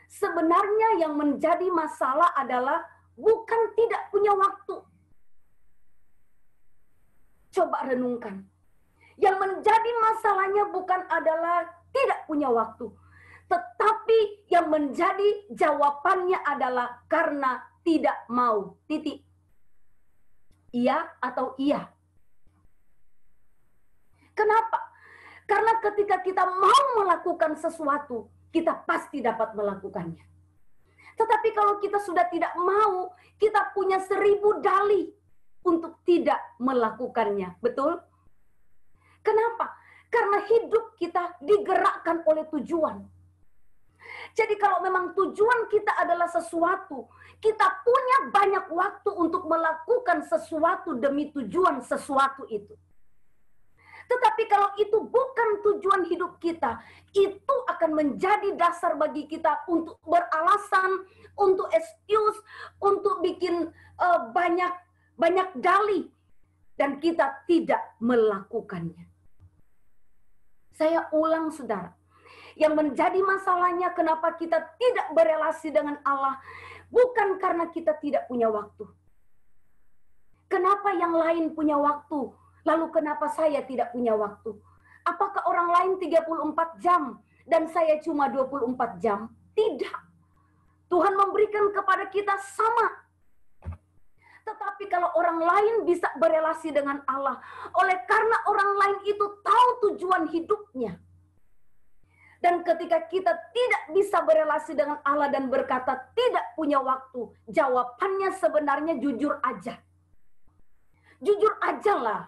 sebenarnya yang menjadi masalah adalah bukan tidak punya waktu. Coba renungkan. Yang menjadi masalahnya bukan adalah tidak punya waktu. Tetapi yang menjadi jawabannya adalah karena tidak mau. Titik. Iya atau iya. Kenapa? Karena ketika kita mau melakukan sesuatu, kita pasti dapat melakukannya. Tetapi kalau kita sudah tidak mau, kita punya 1000 dalih untuk tidak melakukannya. Betul? Kenapa? Karena hidup kita digerakkan oleh tujuan. Jadi kalau memang tujuan kita adalah sesuatu, kita punya banyak waktu untuk melakukan sesuatu demi tujuan sesuatu itu. Tetapi kalau itu bukan tujuan hidup kita, itu akan menjadi dasar bagi kita untuk beralasan, untuk excuse, untuk bikin banyak dalih, dan kita tidak melakukannya. Saya ulang, saudara, yang menjadi masalahnya kenapa kita tidak berelasi dengan Allah, bukan karena kita tidak punya waktu. Kenapa yang lain punya waktu? Lalu kenapa saya tidak punya waktu? Apakah orang lain 34 jam dan saya cuma 24 jam? Tidak. Tuhan memberikan kepada kita sama. Tetapi kalau orang lain bisa berelasi dengan Allah, oleh karena orang lain itu tahu tujuan hidupnya. Dan ketika kita tidak bisa berelasi dengan Allah dan berkata tidak punya waktu, jawabannya sebenarnya jujur aja. Jujur aja lah.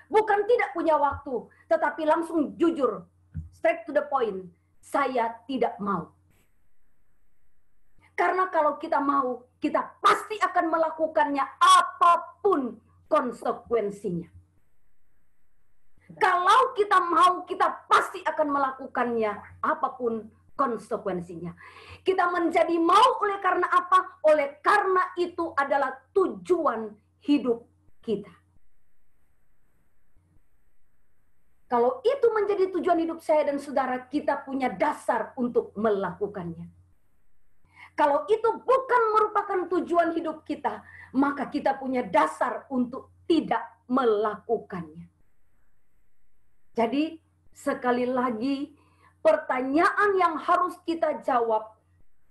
Bukan tidak punya waktu, tetapi langsung jujur, straight to the point, saya tidak mau. Karena kalau kita mau, kita pasti akan melakukannya apapun konsekuensinya. Kalau kita mau, kita pasti akan melakukannya apapun konsekuensinya. Kita menjadi mau oleh karena apa? Oleh karena itu adalah tujuan hidup kita. Kalau itu menjadi tujuan hidup saya dan saudara, kita punya dasar untuk melakukannya. Kalau itu bukan merupakan tujuan hidup kita, maka kita punya dasar untuk tidak melakukannya. Jadi, sekali lagi, pertanyaan yang harus kita jawab,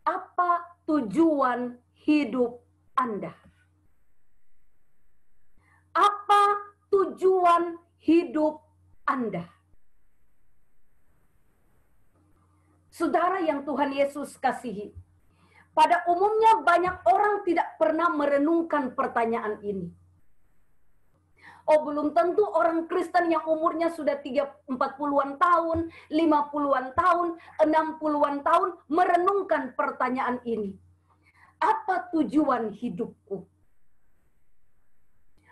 apa tujuan hidup Anda? Apa tujuan hidup Anda? Saudara yang Tuhan Yesus kasihi, pada umumnya banyak orang tidak pernah merenungkan pertanyaan ini. Oh, belum tentu orang Kristen yang umurnya sudah 40-an tahun, 50-an tahun, 60-an tahun merenungkan pertanyaan ini. Apa tujuan hidupku?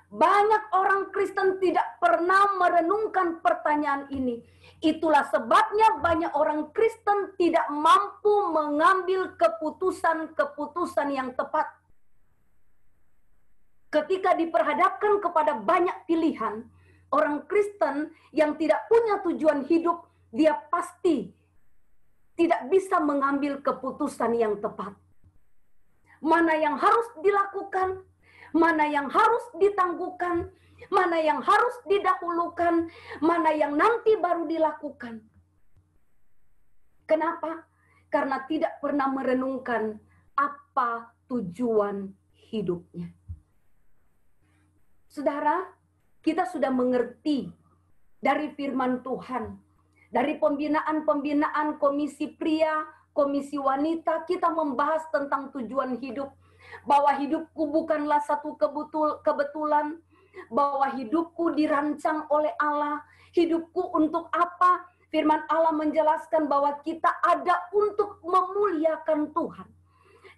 Banyak orang Kristen tidak pernah merenungkan pertanyaan ini. Itulah sebabnya banyak orang Kristen tidak mampu mengambil keputusan-keputusan yang tepat. Ketika diperhadapkan kepada banyak pilihan, orang Kristen yang tidak punya tujuan hidup, dia pasti tidak bisa mengambil keputusan yang tepat. Mana yang harus dilakukan, mana yang harus ditangguhkan, mana yang harus didahulukan, mana yang nanti baru dilakukan. Kenapa? Karena tidak pernah merenungkan apa tujuan hidupnya. Saudara, kita sudah mengerti dari firman Tuhan, dari pembinaan-pembinaan komisi pria, komisi wanita, kita membahas tentang tujuan hidup. Bahwa hidupku bukanlah satu kebetulan, bahwa hidupku dirancang oleh Allah. Hidupku untuk apa? Firman Allah menjelaskan bahwa kita ada untuk memuliakan Tuhan.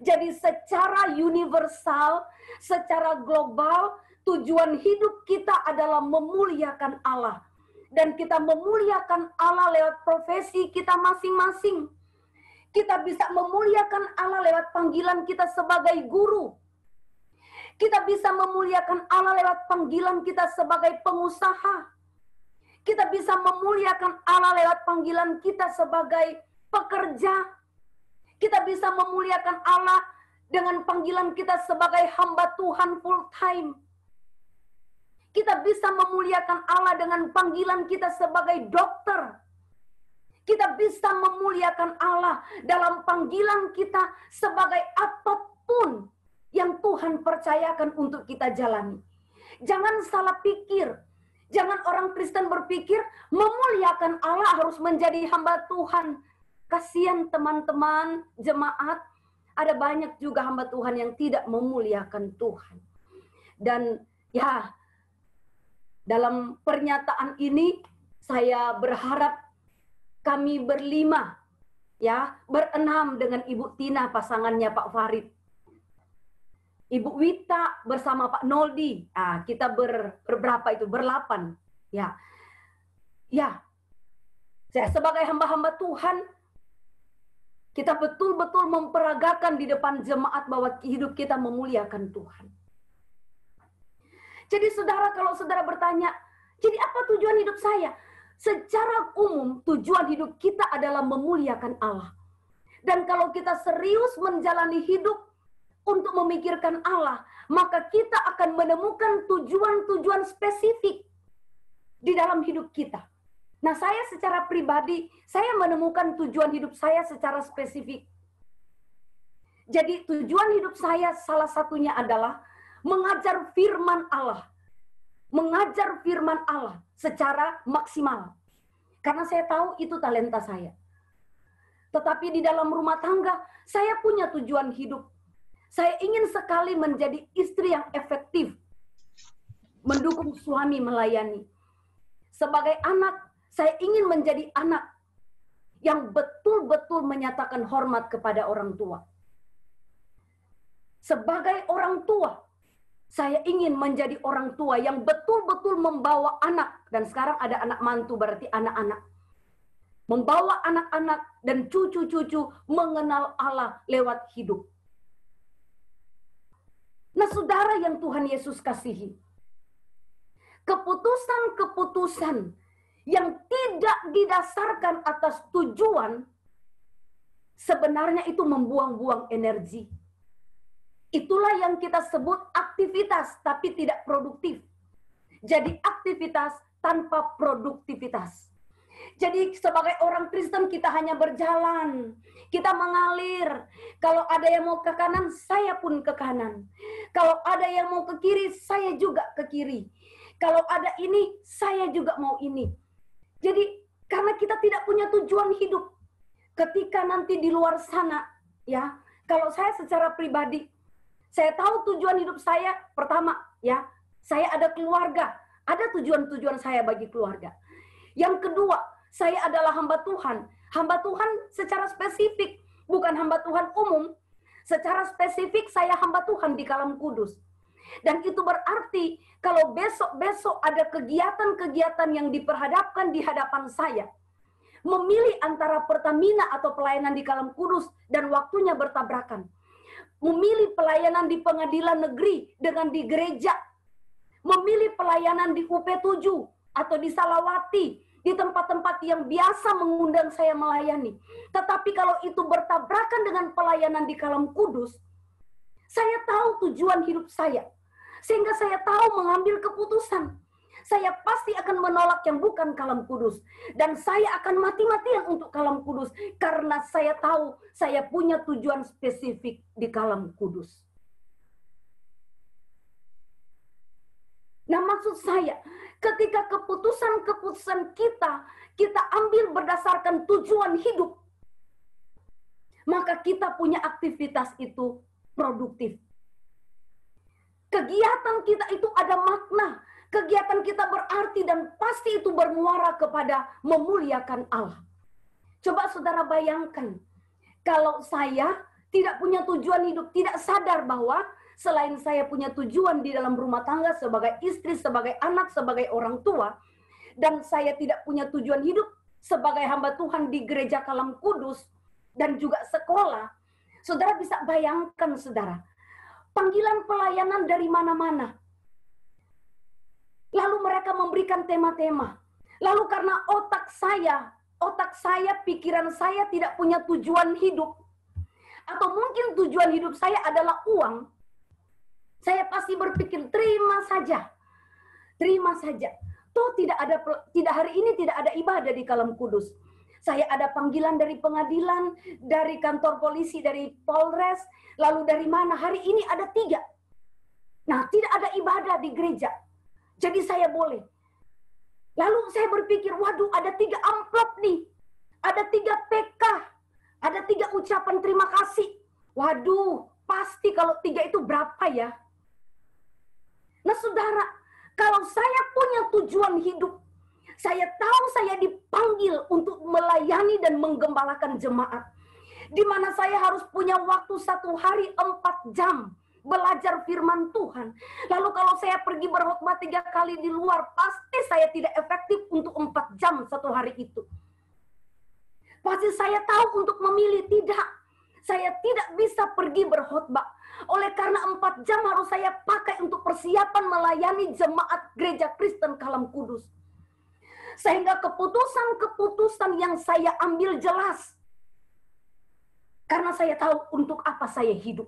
Jadi secara universal, secara global, tujuan hidup kita adalah memuliakan Allah. Dan kita memuliakan Allah lewat profesi kita masing-masing. Kita bisa memuliakan Allah lewat panggilan kita sebagai guru. Kita bisa memuliakan Allah lewat panggilan kita sebagai pengusaha. Kita bisa memuliakan Allah lewat panggilan kita sebagai pekerja. Kita bisa memuliakan Allah dengan panggilan kita sebagai hamba Tuhan full time. Kita bisa memuliakan Allah dengan panggilan kita sebagai dokter. Kita bisa memuliakan Allah dalam panggilan kita sebagai apapun yang Tuhan percayakan untuk kita jalani. Jangan salah pikir. Jangan orang Kristen berpikir memuliakan Allah harus menjadi hamba Tuhan. Kasihan teman-teman, jemaat. Ada banyak juga hamba Tuhan yang tidak memuliakan Tuhan. Dan ya, dalam pernyataan ini saya berharap kami berlima, ya, berenam dengan Ibu Tina, pasangannya Pak Farid. Ibu Wita bersama Pak Noldi. Nah, kita berberapa itu? Berlapan. Ya. Ya, saya sebagai hamba-hamba Tuhan, kita betul-betul memperagakan di depan jemaat bahwa hidup kita memuliakan Tuhan. Jadi saudara, kalau saudara bertanya, jadi apa tujuan hidup saya? Secara umum, tujuan hidup kita adalah memuliakan Allah. Dan kalau kita serius menjalani hidup untuk memikirkan Allah, maka kita akan menemukan tujuan-tujuan spesifik di dalam hidup kita. Nah, saya secara pribadi, saya menemukan tujuan hidup saya secara spesifik. Jadi tujuan hidup saya salah satunya adalah mengajar firman Allah. Mengajar firman Allah secara maksimal. Karena saya tahu itu talenta saya. Tetapi di dalam rumah tangga, saya punya tujuan hidup. Saya ingin sekali menjadi istri yang efektif. Mendukung suami melayani. Sebagai anak, saya ingin menjadi anak yang betul-betul menyatakan hormat kepada orang tua. Sebagai orang tua, saya ingin menjadi orang tua yang betul-betul membawa anak. Dan sekarang ada anak mantu, berarti anak-anak. Membawa anak-anak dan cucu-cucu mengenal Allah lewat hidup. Nah, saudara yang Tuhan Yesus kasihi, keputusan-keputusan yang tidak didasarkan atas tujuan, sebenarnya itu membuang-buang energi. Itulah yang kita sebut aktivitas, tapi tidak produktif. Jadi aktivitas tanpa produktivitas. Jadi sebagai orang Kristen kita hanya berjalan, kita mengalir. Kalau ada yang mau ke kanan, saya pun ke kanan. Kalau ada yang mau ke kiri, saya juga ke kiri. Kalau ada ini, saya juga mau ini. Jadi karena kita tidak punya tujuan hidup, ketika nanti di luar sana, ya, kalau saya secara pribadi, saya tahu tujuan hidup saya. Pertama, ya, saya ada keluarga, ada tujuan-tujuan saya bagi keluarga. Yang kedua, saya adalah hamba Tuhan. Hamba Tuhan secara spesifik, bukan hamba Tuhan umum. Secara spesifik saya hamba Tuhan di Kalam Kudus. Dan itu berarti kalau besok-besok ada kegiatan-kegiatan yang diperhadapkan di hadapan saya, memilih antara Pertamina atau pelayanan di Kalam Kudus dan waktunya bertabrakan. Memilih pelayanan di pengadilan negeri dengan di gereja. Memilih pelayanan di UP7 atau di Salawati, di tempat-tempat yang biasa mengundang saya melayani. Tetapi kalau itu bertabrakan dengan pelayanan di Kalam Kudus, saya tahu tujuan hidup saya. Sehingga saya tahu mengambil keputusan. Saya pasti akan menolak yang bukan Kalam Kudus. Dan saya akan mati-matian untuk Kalam Kudus. Karena saya tahu saya punya tujuan spesifik di Kalam Kudus. Nah, maksud saya, ketika keputusan-keputusan kita ambil berdasarkan tujuan hidup, maka kita punya aktivitas itu produktif. Kegiatan kita itu ada makna. Kegiatan kita berarti dan pasti itu bermuara kepada memuliakan Allah. Coba saudara bayangkan, kalau saya tidak punya tujuan hidup, tidak sadar bahwa selain saya punya tujuan di dalam rumah tangga sebagai istri, sebagai anak, sebagai orang tua, dan saya tidak punya tujuan hidup sebagai hamba Tuhan di gereja Kalam Kudus dan juga sekolah, saudara bisa bayangkan, saudara, panggilan pelayanan dari mana-mana. Lalu mereka memberikan tema-tema. Lalu karena otak saya, pikiran saya tidak punya tujuan hidup, atau mungkin tujuan hidup saya adalah uang, saya pasti berpikir terima saja. Toh tidak hari ini tidak ada ibadah di Kalam Kudus. Saya ada panggilan dari pengadilan, dari kantor polisi, dari Polres, lalu dari mana? Hari ini ada 3. Nah, tidak ada ibadah di gereja. Jadi saya boleh. Lalu saya berpikir, waduh, ada 3 amplop nih. Ada 3 PK. Ada 3 ucapan terima kasih. Waduh, pasti kalau 3 itu berapa ya? Nah, saudara, kalau saya punya tujuan hidup, saya tahu saya dipanggil untuk melayani dan menggembalakan jemaat. Di mana saya harus punya waktu 1 hari 4 jam belajar firman Tuhan. Lalu kalau saya pergi berkhotbah 3 kali di luar, pasti saya tidak efektif untuk 4 jam satu hari itu. Pasti saya tahu untuk memilih, tidak. Saya tidak bisa pergi berkhotbah. Oleh karena 4 jam harus saya pakai untuk persiapan melayani jemaat gereja Kristen Kalam Kudus. Sehingga keputusan-keputusan yang saya ambil jelas. Karena saya tahu untuk apa saya hidup.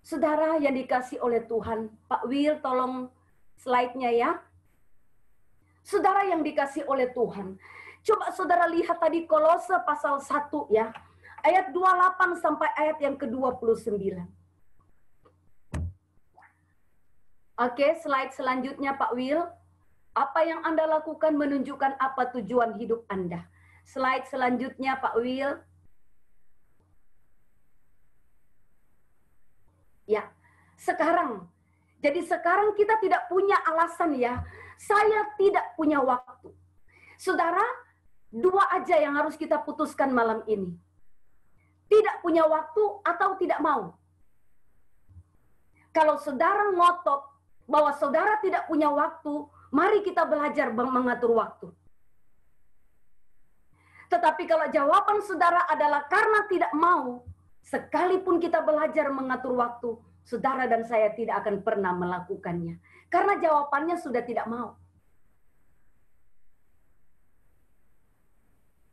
Saudara yang dikasih oleh Tuhan, Pak Will tolong slide-nya ya. Saudara yang dikasih oleh Tuhan, coba saudara lihat tadi Kolose pasal 1 ya. Ayat 28 sampai ayat yang ke-29. Oke, slide selanjutnya Pak Will. Apa yang Anda lakukan menunjukkan apa tujuan hidup Anda. Slide selanjutnya Pak Will. Ya, sekarang. Jadi sekarang kita tidak punya alasan ya. Saya tidak punya waktu. Saudara, 2 aja yang harus kita putuskan malam ini. Tidak punya waktu atau tidak mau. Kalau saudara ngotot bahwa saudara tidak punya waktu, mari kita belajar mengatur waktu. Tetapi kalau jawaban saudara adalah karena tidak mau, sekalipun kita belajar mengatur waktu, saudara dan saya tidak akan pernah melakukannya. Karena jawabannya sudah tidak mau.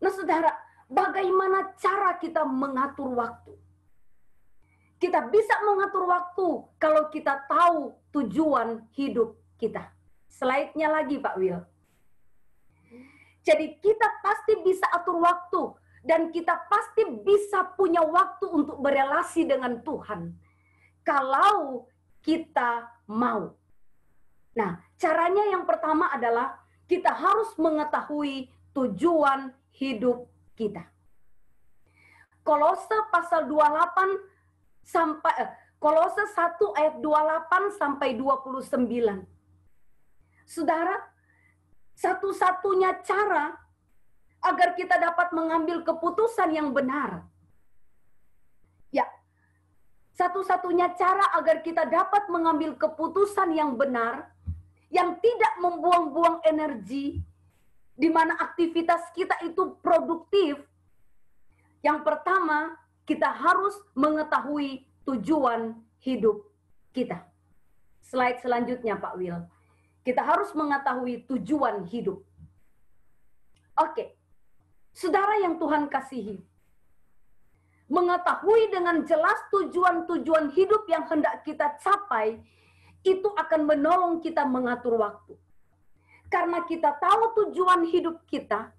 Nah saudara, bagaimana cara kita mengatur waktu? Kita bisa mengatur waktu kalau kita tahu tujuan hidup kita. Slide-nya lagi Pak Will. Jadi kita pasti bisa atur waktu dan kita pasti bisa punya waktu untuk berelasi dengan Tuhan. Kalau kita mau. Nah, caranya yang pertama adalah kita harus mengetahui tujuan hidup kita. Kolose pasal 28 sampai Kolose 1 ayat 28 sampai 29. Saudara, satu-satunya cara agar kita dapat mengambil keputusan yang benar. Ya, satu-satunya cara agar kita dapat mengambil keputusan yang benar, yang tidak membuang-buang energi, di mana aktivitas kita itu produktif. Yang pertama, kita harus mengetahui tujuan hidup kita. Slide selanjutnya Pak Will. Kita harus mengetahui tujuan hidup. Oke, saudara yang Tuhan kasihi, mengetahui dengan jelas tujuan-tujuan hidup yang hendak kita capai, itu akan menolong kita mengatur waktu. Karena kita tahu tujuan hidup kita,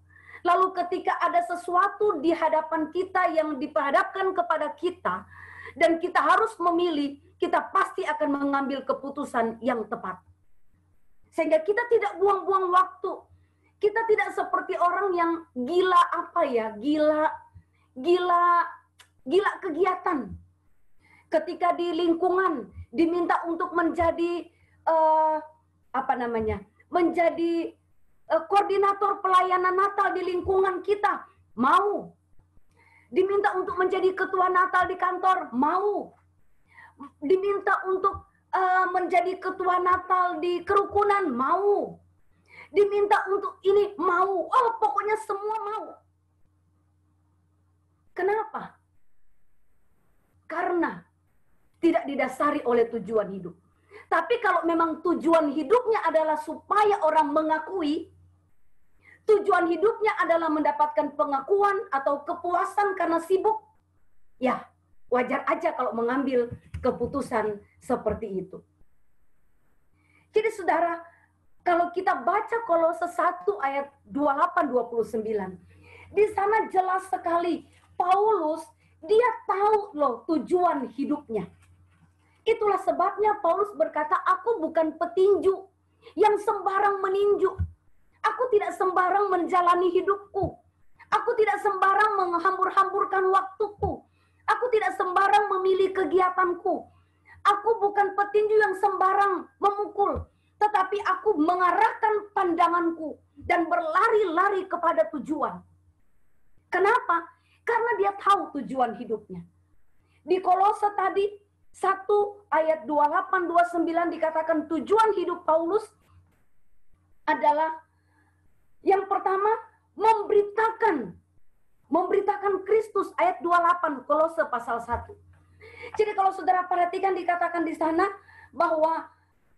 lalu ketika ada sesuatu di hadapan kita yang diperhadapkan kepada kita, dan kita harus memilih, kita pasti akan mengambil keputusan yang tepat. Sehingga kita tidak buang-buang waktu. Kita tidak seperti orang yang gila kegiatan. Ketika di lingkungan diminta untuk menjadi menjadi koordinator pelayanan Natal di lingkungan kita, mau. Diminta untuk menjadi ketua Natal di kantor, mau. Diminta untuk menjadi ketua Natal di kerukunan, mau. Diminta untuk ini, mau. Oh, pokoknya semua mau. Kenapa? Karena tidak didasari oleh tujuan hidup. Tapi kalau memang tujuan hidupnya adalah supaya orang mengakui, tujuan hidupnya adalah mendapatkan pengakuan atau kepuasan karena sibuk, ya wajar aja kalau mengambil keputusan seperti itu. Jadi saudara, kalau kita baca Kolose 1 ayat 28-29, di sana jelas sekali Paulus, dia tahu loh tujuan hidupnya. Itulah sebabnya Paulus berkata, aku bukan petinju yang sembarang meninju. Aku tidak sembarang menjalani hidupku. Aku tidak sembarang menghambur-hamburkan waktuku. Aku tidak sembarang memilih kegiatanku. Aku bukan petinju yang sembarang memukul. Tetapi aku mengarahkan pandanganku dan berlari-lari kepada tujuan. Kenapa? Karena dia tahu tujuan hidupnya. Di Kolose tadi 1 ayat 28-29 dikatakan tujuan hidup Paulus adalah yang pertama memberitakan Kristus, ayat 28 Kolose pasal 1. Jadi kalau saudara perhatikan dikatakan di sana bahwa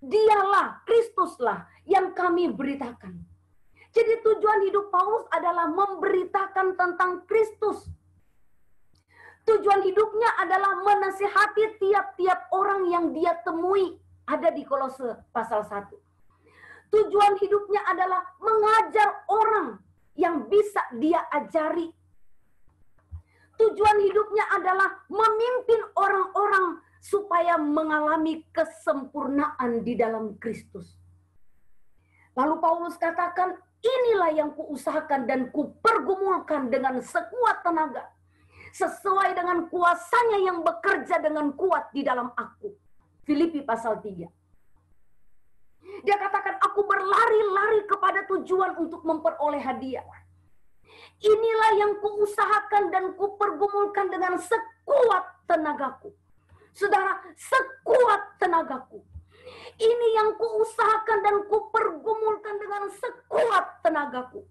dialah, Kristuslah yang kami beritakan. Jadi tujuan hidup Paulus adalah memberitakan tentang Kristus. Tujuan hidupnya adalah menasihati tiap-tiap orang yang dia temui, ada di Kolose pasal 1. Tujuan hidupnya adalah mengajar orang yang bisa dia ajari. Tujuan hidupnya adalah memimpin orang-orang supaya mengalami kesempurnaan di dalam Kristus. Lalu Paulus katakan, inilah yang kuusahakan dan kupergumulkan dengan sekuat tenaga, sesuai dengan kuasanya yang bekerja dengan kuat di dalam aku. Filipi pasal 3. Dia katakan, aku berlari-lari kepada tujuan untuk memperoleh hadiah. Inilah yang kuusahakan dan kupergumulkan dengan sekuat tenagaku. Saudara, sekuat tenagaku. Ini yang kuusahakan dan kupergumulkan dengan sekuat tenagaku.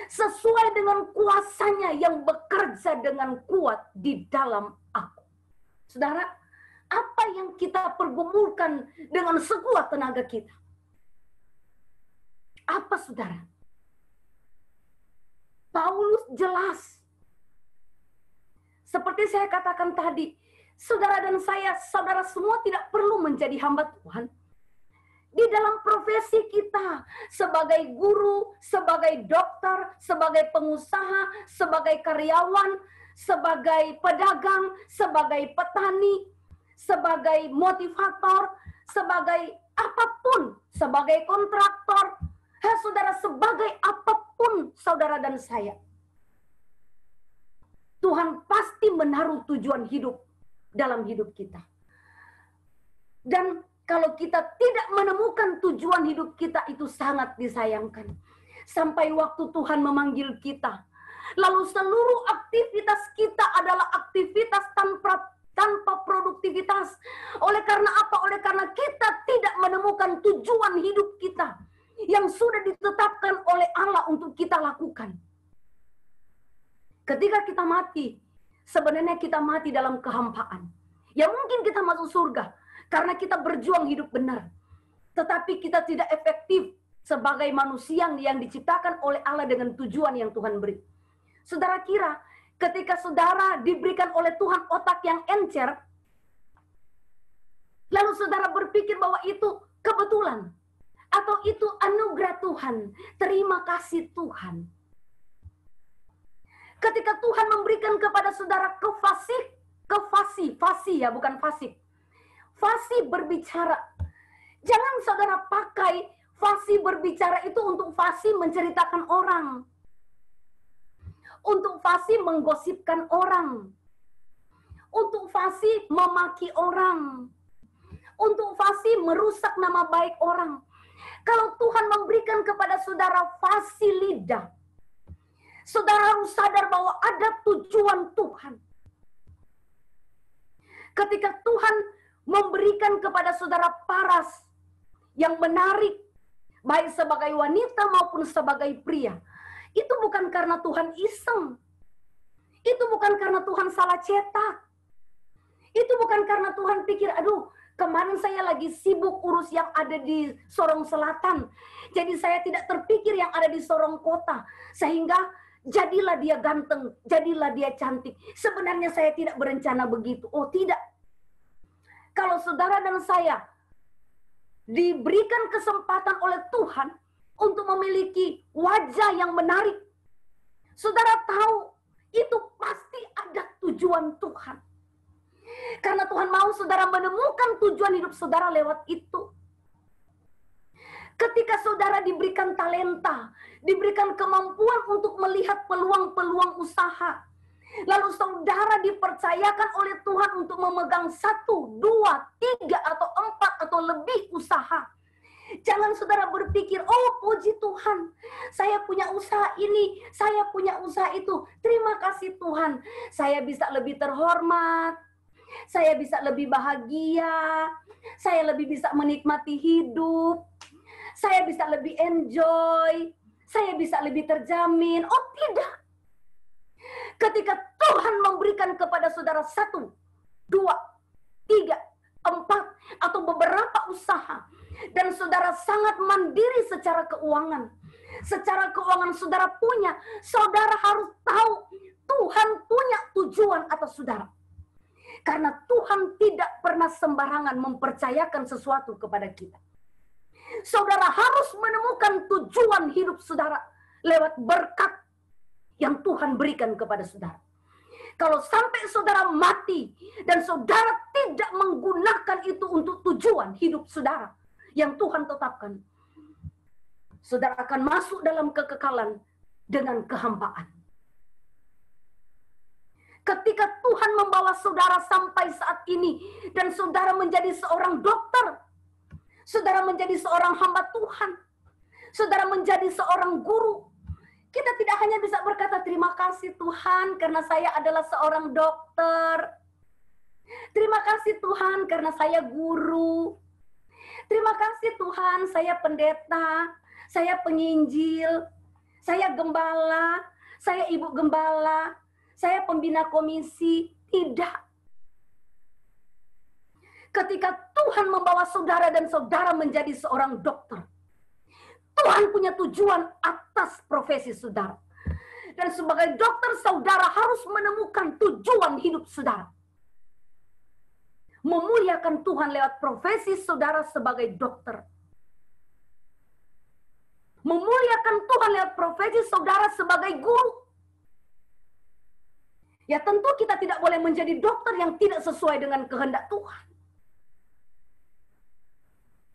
Sesuai dengan kuasanya yang bekerja dengan kuat di dalam aku. Saudara, apa yang kita pergumulkan dengan sekuat tenaga kita? Apa, saudara? Paulus jelas. Seperti saya katakan tadi, saudara dan saya, saudara semua tidak perlu menjadi hamba Tuhan. Di dalam profesi kita, sebagai guru, sebagai dokter, sebagai pengusaha, sebagai karyawan, sebagai pedagang, sebagai petani, sebagai motivator, sebagai apapun, sebagai kontraktor, saudara, sebagai apapun saudara dan saya, Tuhan pasti menaruh tujuan hidup dalam hidup kita. Dan kalau kita tidak menemukan tujuan hidup kita, itu sangat disayangkan. Sampai waktu Tuhan memanggil kita, lalu seluruh aktivitas kita adalah aktivitas tanpa produktivitas. Oleh karena apa? Oleh karena kita tidak menemukan tujuan hidup kita yang sudah ditetapkan oleh Allah untuk kita lakukan. Ketika kita mati, sebenarnya kita mati dalam kehampaan. Ya mungkin kita masuk surga karena kita berjuang hidup benar. Tetapi kita tidak efektif sebagai manusia yang diciptakan oleh Allah dengan tujuan yang Tuhan beri. Saudara kira ketika saudara diberikan oleh Tuhan otak yang encer, lalu saudara berpikir bahwa itu kebetulan, atau itu anugerah Tuhan, terima kasih Tuhan. Ketika Tuhan memberikan kepada saudara fasih berbicara. Jangan saudara pakai fasih berbicara itu untuk fasih menceritakan orang. Untuk fasih menggosipkan orang. Untuk fasih memaki orang. Untuk fasih merusak nama baik orang. Kalau Tuhan memberikan kepada saudara fasih lidah, saudara harus sadar bahwa ada tujuan Tuhan. Ketika Tuhan memberikan kepada saudara paras yang menarik, baik sebagai wanita maupun sebagai pria, itu bukan karena Tuhan iseng. Itu bukan karena Tuhan salah cetak. Itu bukan karena Tuhan pikir, aduh, kemarin saya lagi sibuk urus yang ada di Sorong Selatan. Jadi saya tidak terpikir yang ada di Sorong Kota. Sehingga jadilah dia ganteng, jadilah dia cantik. Sebenarnya saya tidak berencana begitu. Oh tidak. Kalau saudara dan saya diberikan kesempatan oleh Tuhan untuk memiliki wajah yang menarik, saudara tahu itu pasti ada tujuan Tuhan. Karena Tuhan mau saudara menemukan tujuan hidup saudara lewat itu. Ketika saudara diberikan talenta, diberikan kemampuan untuk melihat peluang-peluang usaha, lalu saudara dipercayakan oleh Tuhan untuk memegang 1, 2, 3, atau 4 atau lebih usaha. Jangan saudara berpikir, oh puji Tuhan, saya punya usaha ini, saya punya usaha itu. Terima kasih Tuhan, saya bisa lebih terhormat, saya bisa lebih bahagia, saya lebih bisa menikmati hidup, saya bisa lebih enjoy, saya bisa lebih terjamin. Oh tidak. Ketika Tuhan memberikan kepada saudara 1, 2, 3, 4, atau beberapa usaha, dan saudara sangat mandiri secara keuangan. Secara keuangan saudara punya, saudara harus tahu Tuhan punya tujuan atas saudara. Karena Tuhan tidak pernah sembarangan mempercayakan sesuatu kepada kita. Saudara harus menemukan tujuan hidup saudara lewat berkat yang Tuhan berikan kepada saudara. Kalau sampai saudara mati dan saudara tidak menggunakan itu untuk tujuan hidup saudara yang Tuhan tetapkan, saudara akan masuk dalam kekekalan dengan kehampaan. Ketika Tuhan membawa saudara sampai saat ini dan saudara menjadi seorang dokter, saudara menjadi seorang hamba Tuhan, saudara menjadi seorang guru, kita tidak hanya bisa berkata terima kasih Tuhan karena saya adalah seorang dokter. Terima kasih Tuhan karena saya guru. Terima kasih Tuhan saya pendeta, saya penginjil, saya gembala, saya ibu gembala, saya pembina komisi. Tidak. Ketika Tuhan membawa saudara dan saudara menjadi seorang dokter, Tuhan punya tujuan atas profesi saudara. Dan sebagai dokter, saudara harus menemukan tujuan hidup saudara. Memuliakan Tuhan lewat profesi saudara sebagai dokter. Memuliakan Tuhan lewat profesi saudara sebagai guru. Ya tentu kita tidak boleh menjadi dokter yang tidak sesuai dengan kehendak Tuhan.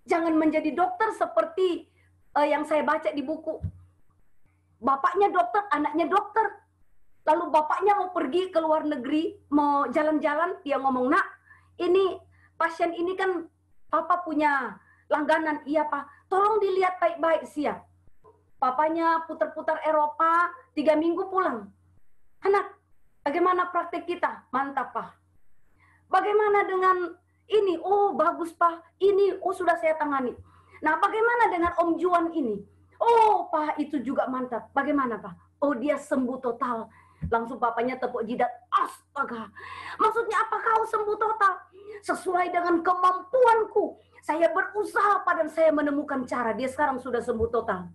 Jangan menjadi dokter seperti yang saya baca di buku. Bapaknya dokter, anaknya dokter. Lalu bapaknya mau pergi ke luar negeri, mau jalan-jalan, dia ngomong, nak, ini pasien ini kan papa punya langganan. Iya pak, tolong dilihat baik-baik sia. Papanya putar-putar Eropa, 3 minggu pulang. Anak, bagaimana praktek kita? Mantap pak. Bagaimana dengan ini? Oh bagus pak, ini oh sudah saya tangani. Nah bagaimana dengan Om Juan ini? Oh pak itu juga mantap. Bagaimana pak? Oh dia sembuh total. Langsung papanya tepuk jidat, astaga. Maksudnya apa kau sembuh total? Sesuai dengan kemampuanku. Saya berusaha dan saya menemukan cara. Dia sekarang sudah sembuh total.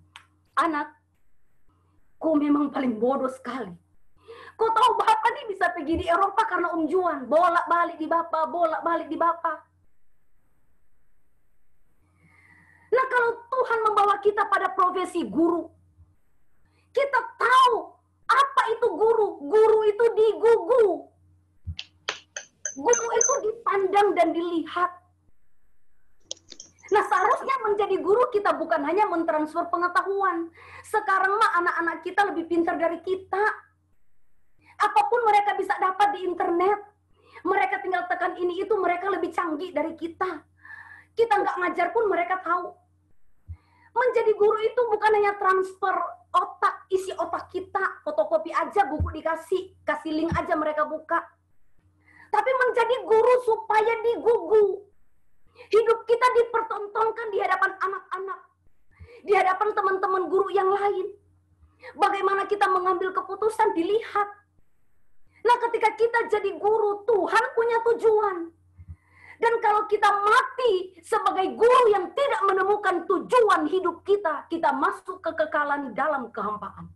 Anak, kau memang paling bodoh sekali. Kau tahu bapak nih bisa pergi di Eropa karena Om Juan. Bolak-balik di bapak, bolak-balik di bapak. Nah kalau Tuhan membawa kita pada profesi guru, kita tahu apa itu guru? Guru itu digugu. Guru itu dipandang dan dilihat. Nah seharusnya menjadi guru kita bukan hanya mentransfer pengetahuan. Sekarang mah anak-anak kita lebih pintar dari kita. Apapun mereka bisa dapat di internet. Mereka tinggal tekan ini itu, mereka lebih canggih dari kita. Kita nggak ngajar pun mereka tahu. Menjadi guru itu bukan hanya transfer otak, isi otak kita, fotokopi aja, buku kasih link aja mereka buka. Tapi menjadi guru supaya digugu. Hidup kita dipertontonkan di hadapan anak-anak, di hadapan teman-teman guru yang lain. Bagaimana kita mengambil keputusan dilihat. Nah ketika kita jadi guru, Tuhan punya tujuan. Dan kalau kita mati sebagai guru yang tidak menemukan tujuan hidup kita, kita masuk kekekalan dalam kehampaan.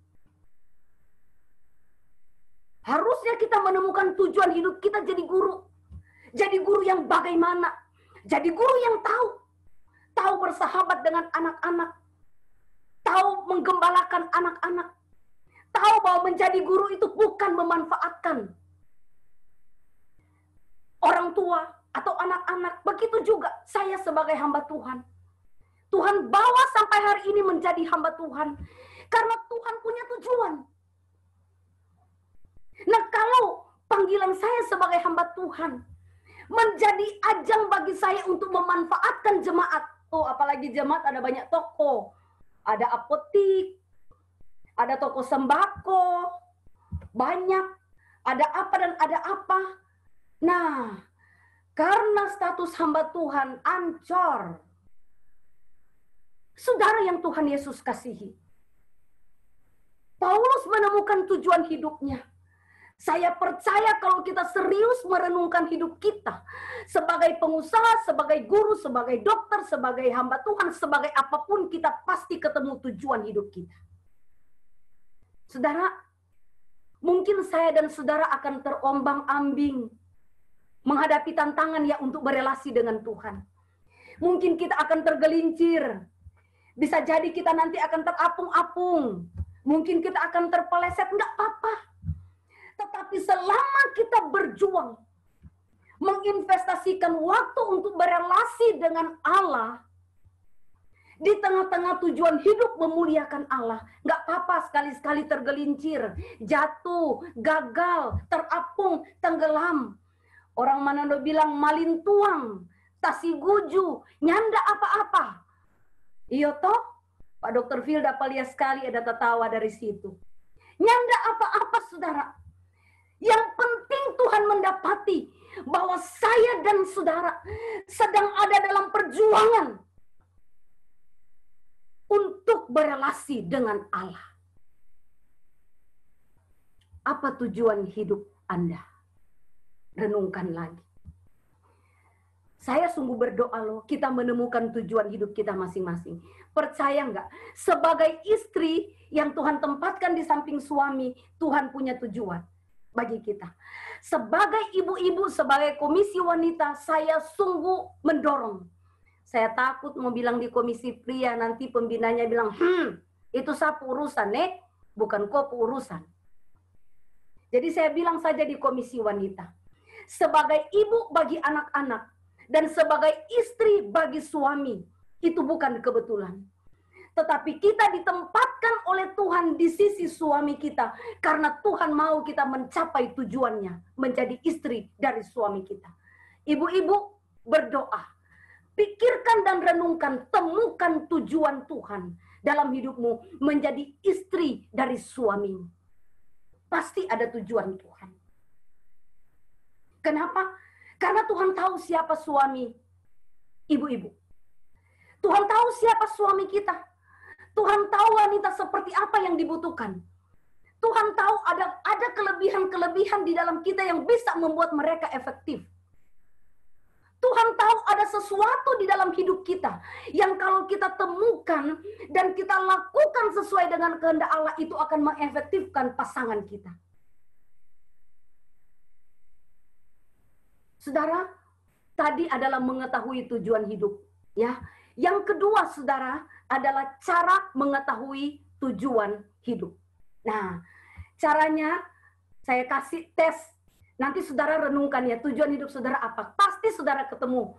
Harusnya kita menemukan tujuan hidup kita jadi guru. Jadi guru yang bagaimana? Jadi guru yang tahu bersahabat dengan anak-anak, tahu menggembalakan anak-anak, tahu bahwa menjadi guru itu bukan memanfaatkan orang tua atau anak-anak. Begitu juga saya sebagai hamba Tuhan. Tuhan bawa sampai hari ini menjadi hamba Tuhan karena Tuhan punya tujuan. Nah, kalau panggilan saya sebagai hamba Tuhan menjadi ajang bagi saya untuk memanfaatkan jemaat, Oh, apalagi jemaat ada banyak toko. Ada apotik, ada toko sembako, banyak. Ada apa dan ada apa. Nah, karena status hamba Tuhan ancur. Saudara yang Tuhan Yesus kasihi. Paulus menemukan tujuan hidupnya. Saya percaya kalau kita serius merenungkan hidup kita sebagai pengusaha, sebagai guru, sebagai dokter, sebagai hamba Tuhan, sebagai apapun, kita pasti ketemu tujuan hidup kita. Saudara, mungkin saya dan saudara akan terombang-ambing menghadapi tantangan ya untuk berelasi dengan Tuhan. Mungkin kita akan tergelincir. Bisa jadi kita nanti akan terapung-apung. Mungkin kita akan terpeleset, enggak apa-apa. Tetapi selama kita berjuang, menginvestasikan waktu untuk berelasi dengan Allah, di tengah-tengah tujuan hidup memuliakan Allah, nggak apa-apa sekali-sekali tergelincir, jatuh, gagal, terapung, tenggelam. Orang Manado bilang malin tuang, tasiguju, nyanda apa-apa. Iyo toh, Pak Dr. Vilda palia sekali ada tertawa dari situ. Nyanda apa-apa, saudara. Yang penting Tuhan mendapati bahwa saya dan saudara sedang ada dalam perjuangan untuk berelasi dengan Allah. Apa tujuan hidup Anda? Renungkan lagi. Saya sungguh berdoa loh, kita menemukan tujuan hidup kita masing-masing. Percaya nggak? Sebagai istri yang Tuhan tempatkan di samping suami, Tuhan punya tujuan bagi kita. Sebagai ibu-ibu, sebagai komisi wanita, saya sungguh mendorong. Saya takut mau bilang di komisi pria, nanti pembinanya bilang, itu sapu urusan, bukan kok urusan. Jadi saya bilang saja di komisi wanita. Sebagai ibu bagi anak-anak, dan sebagai istri bagi suami, itu bukan kebetulan. Tetapi kita ditempatkan oleh Tuhan di sisi suami kita. Karena Tuhan mau kita mencapai tujuannya. Menjadi istri dari suami kita. Ibu-ibu berdoa. Pikirkan dan renungkan. Temukan tujuan Tuhan dalam hidupmu. Menjadi istri dari suamimu. Pasti ada tujuan Tuhan. Kenapa? Karena Tuhan tahu siapa suami ibu-ibu. Tuhan tahu siapa suami kita. Tuhan tahu wanita seperti apa yang dibutuhkan. Tuhan tahu ada kelebihan-kelebihan di dalam kita yang bisa membuat mereka efektif. Tuhan tahu ada sesuatu di dalam hidup kita yang kalau kita temukan dan kita lakukan sesuai dengan kehendak Allah, itu akan mengefektifkan pasangan kita. Saudara, tadi adalah mengetahui tujuan hidup, ya. Yang kedua, saudara, adalah cara mengetahui tujuan hidup. Nah, caranya saya kasih tes. Nanti saudara renungkan ya, tujuan hidup saudara apa? Pasti saudara ketemu.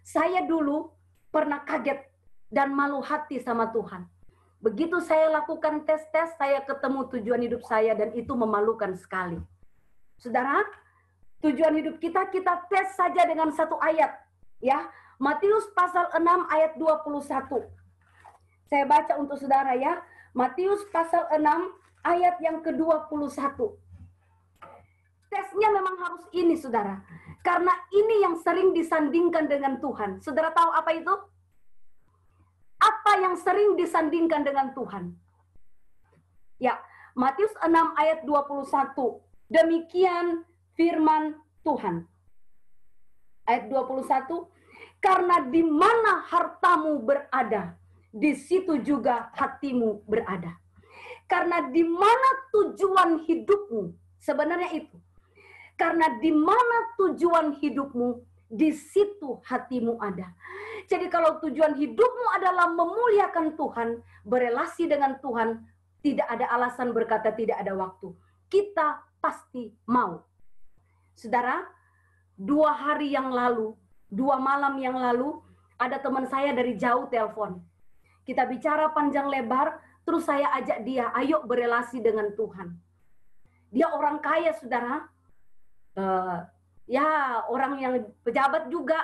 Saya dulu pernah kaget dan malu hati sama Tuhan. Begitu saya lakukan tes-tes, saya ketemu tujuan hidup saya dan itu memalukan sekali. Saudara, tujuan hidup kita tes saja dengan satu ayat. Ya, Matius pasal 6 ayat 21. Saya baca untuk saudara ya. Matius pasal 6 ayat yang ke-21. Tesnya memang harus ini saudara. Karena ini yang sering disandingkan dengan Tuhan. Saudara tahu apa itu? Apa yang sering disandingkan dengan Tuhan? Ya, Matius 6 ayat 21. Demikian firman Tuhan. Ayat 21. Karena di mana hartamu berada, di situ juga hatimu berada. Karena di mana tujuan hidupmu, sebenarnya itu. Karena di mana tujuan hidupmu, di situ hatimu ada. Jadi kalau tujuan hidupmu adalah memuliakan Tuhan, berelasi dengan Tuhan, tidak ada alasan berkata tidak ada waktu. Kita pasti mau. Saudara, 2 hari yang lalu, 2 malam yang lalu, ada teman saya dari jauh telepon. Kita bicara panjang lebar, terus saya ajak dia, ayo berelasi dengan Tuhan. Dia orang kaya, saudara. Ya, orang yang pejabat juga.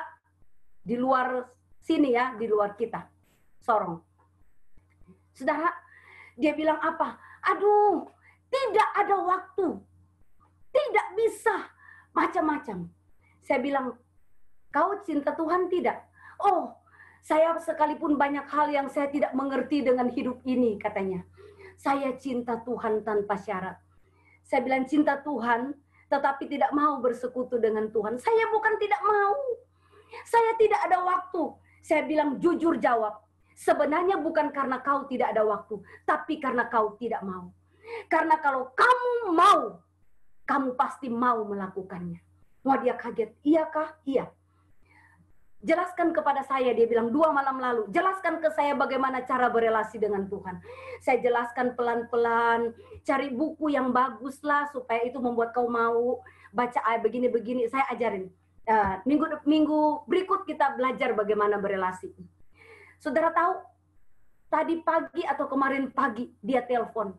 Di luar Sini ya, di luar kita. Sorong. Saudara, dia bilang apa? Aduh, tidak ada waktu. Tidak bisa. Macam-macam. Saya bilang, kau cinta Tuhan tidak? Oh, saya sekalipun banyak hal yang saya tidak mengerti dengan hidup ini, katanya. Saya cinta Tuhan tanpa syarat. Saya bilang cinta Tuhan, tetapi tidak mau bersekutu dengan Tuhan. Saya bukan tidak mau. Saya tidak ada waktu. Saya bilang jujur jawab. Sebenarnya bukan karena kau tidak ada waktu, tapi karena kau tidak mau. Karena kalau kamu mau, kamu pasti mau melakukannya. Wah, dia kaget. Iyakah? Iya. Jelaskan kepada saya, dia bilang 2 malam lalu. Jelaskan ke saya bagaimana cara berelasi dengan Tuhan. Saya jelaskan pelan-pelan. Cari buku yang bagus lah supaya itu membuat kau mau baca ayat begini-begini. Saya ajarin. Minggu berikut kita belajar bagaimana berelasi. Saudara tahu, tadi pagi atau kemarin pagi dia telepon.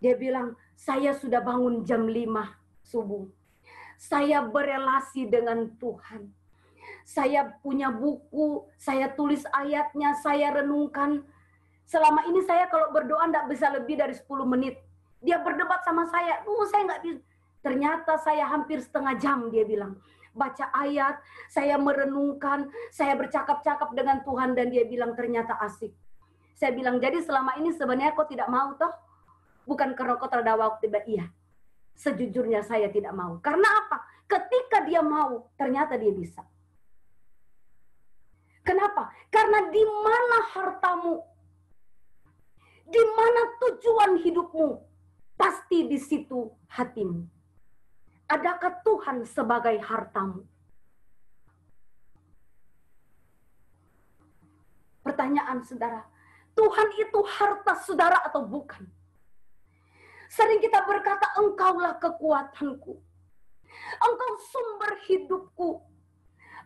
Dia bilang, saya sudah bangun jam 5 subuh. Saya berelasi dengan Tuhan. Saya punya buku, saya tulis ayatnya, saya renungkan. Selama ini saya kalau berdoa tidak bisa lebih dari 10 menit. Dia berdebat sama saya, saya nggak bisa. Ternyata saya hampir setengah jam, dia bilang. Baca ayat, saya merenungkan, saya bercakap-cakap dengan Tuhan, dan dia bilang ternyata asik. Saya bilang, jadi selama ini sebenarnya kau tidak mau toh? Bukan karena kau terada waktu, iya. Sejujurnya saya tidak mau. Karena apa? Ketika dia mau, ternyata dia bisa. Kenapa? Karena di mana hartamu, di mana tujuan hidupmu, pasti di situ hatimu. Adakah Tuhan sebagai hartamu? Pertanyaan saudara, Tuhan itu harta saudara atau bukan? Sering kita berkata, engkaulah kekuatanku, engkau sumber hidupku,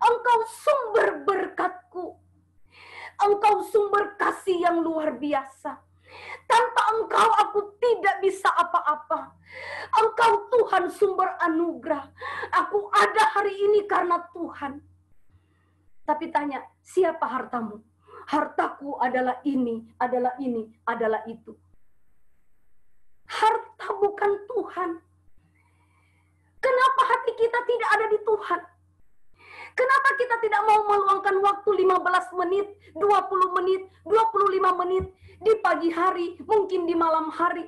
engkau sumber berkatku, engkau sumber kasih yang luar biasa. Tanpa engkau aku tidak bisa apa-apa. Engkau Tuhan sumber anugerah. Aku ada hari ini karena Tuhan. Tapi tanya, siapa hartamu? Hartaku adalah ini, adalah ini, adalah itu. Harta bukan Tuhan. Kenapa hati kita tidak ada di Tuhan? Kenapa kita tidak mau meluangkan waktu 15 menit, 20 menit, 25 menit di pagi hari, mungkin di malam hari.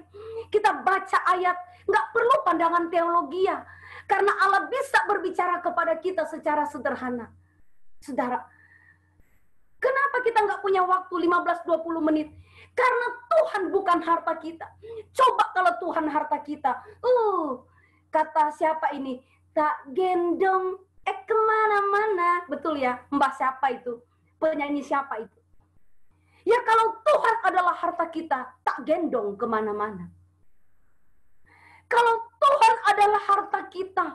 Kita baca ayat, nggak perlu pandangan teologi ya. Karena Allah bisa berbicara kepada kita secara sederhana. Saudara, kenapa kita nggak punya waktu 15-20 menit? Karena Tuhan bukan harta kita. Coba kalau Tuhan harta kita. Kata siapa ini? Tak gendong kemana-mana. Betul ya? Mbah siapa itu? Penyanyi siapa itu? Ya kalau Tuhan adalah harta kita, tak gendong kemana-mana. Kalau Tuhan adalah harta kita,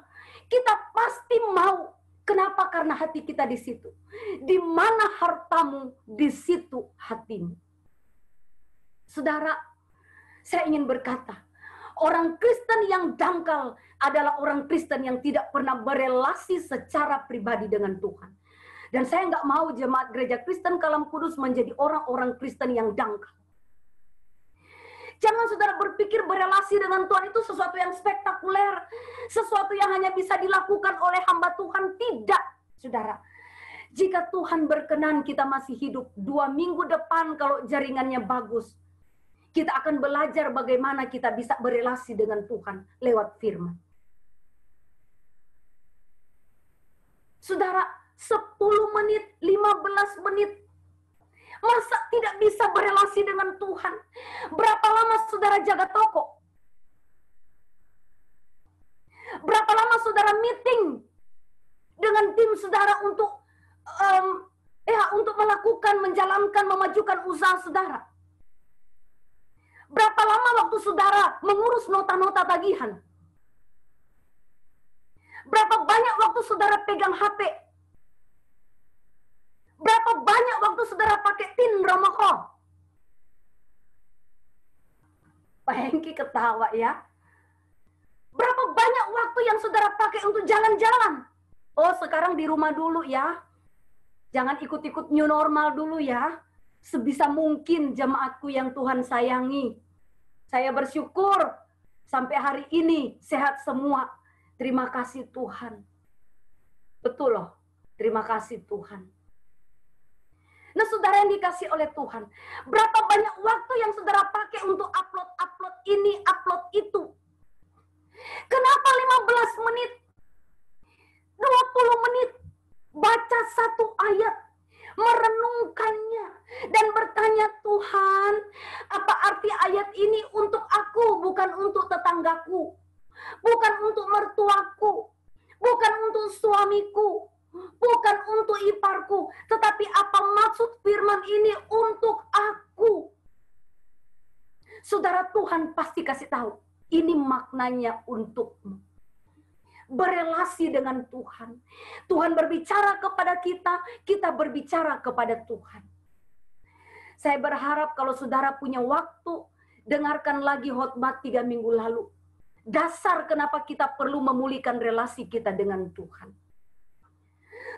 kita pasti mau. Kenapa? Karena hati kita di situ. Di mana hartamu, di situ hatimu. Saudara, saya ingin berkata, orang Kristen yang dangkal adalah orang Kristen yang tidak pernah berelasi secara pribadi dengan Tuhan. Dan saya nggak mau jemaat gereja Kristen Kalam Kudus menjadi orang-orang Kristen yang dangkal. Jangan saudara berpikir berelasi dengan Tuhan itu sesuatu yang spektakuler, sesuatu yang hanya bisa dilakukan oleh hamba Tuhan. Tidak, saudara. Jika Tuhan berkenan kita masih hidup 2 minggu depan kalau jaringannya bagus, kita akan belajar bagaimana kita bisa berelasi dengan Tuhan lewat firman. Saudara, 10 menit, 15 menit, masa tidak bisa berelasi dengan Tuhan? Berapa lama saudara jaga toko? Berapa lama saudara meeting dengan tim saudara untuk melakukan, menjalankan, memajukan usaha saudara? Berapa lama waktu saudara mengurus nota-nota tagihan? Berapa banyak waktu saudara pegang HP? Berapa banyak waktu saudara pakai TIN Romoco? Pak Hengki ketawa ya. Berapa banyak waktu yang saudara pakai untuk jalan-jalan? Oh, sekarang di rumah dulu ya. Jangan ikut-ikut new normal dulu ya. Sebisa mungkin jemaatku yang Tuhan sayangi. Saya bersyukur sampai hari ini sehat semua. Terima kasih Tuhan. Betul loh. Terima kasih Tuhan. Nah, saudara yang dikasih oleh Tuhan, berapa banyak waktu yang saudara pakai untuk upload ini, upload itu? Kenapa 15 menit, 20 menit, baca satu ayat, merenungkannya, dan bertanya, Tuhan, apa arti ayat ini untuk aku, bukan untuk tetanggaku, bukan untuk mertuaku, bukan untuk suamiku, bukan untuk iparku, tetapi apa maksud firman ini untuk aku? Saudara, Tuhan pasti kasih tahu, ini maknanya untukmu. Berelasi dengan Tuhan. Tuhan berbicara kepada kita, kita berbicara kepada Tuhan. Saya berharap kalau saudara punya waktu, dengarkan lagi khotbah 3 minggu lalu. Dasar kenapa kita perlu memulihkan relasi kita dengan Tuhan.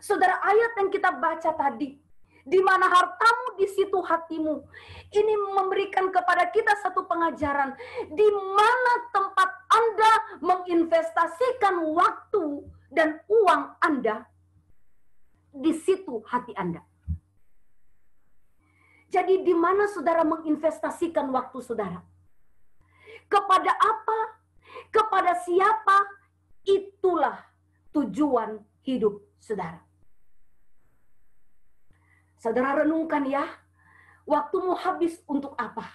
Saudara, ayat yang kita baca tadi, di mana hartamu di situ hatimu, ini memberikan kepada kita satu pengajaran, di mana tempat Anda menginvestasikan waktu dan uang Anda, di situ hati Anda. Jadi di mana saudara menginvestasikan waktu saudara? Kepada apa? Kepada siapa? Itulah tujuan hidup saudara. Saudara renungkan ya, waktumu habis untuk apa?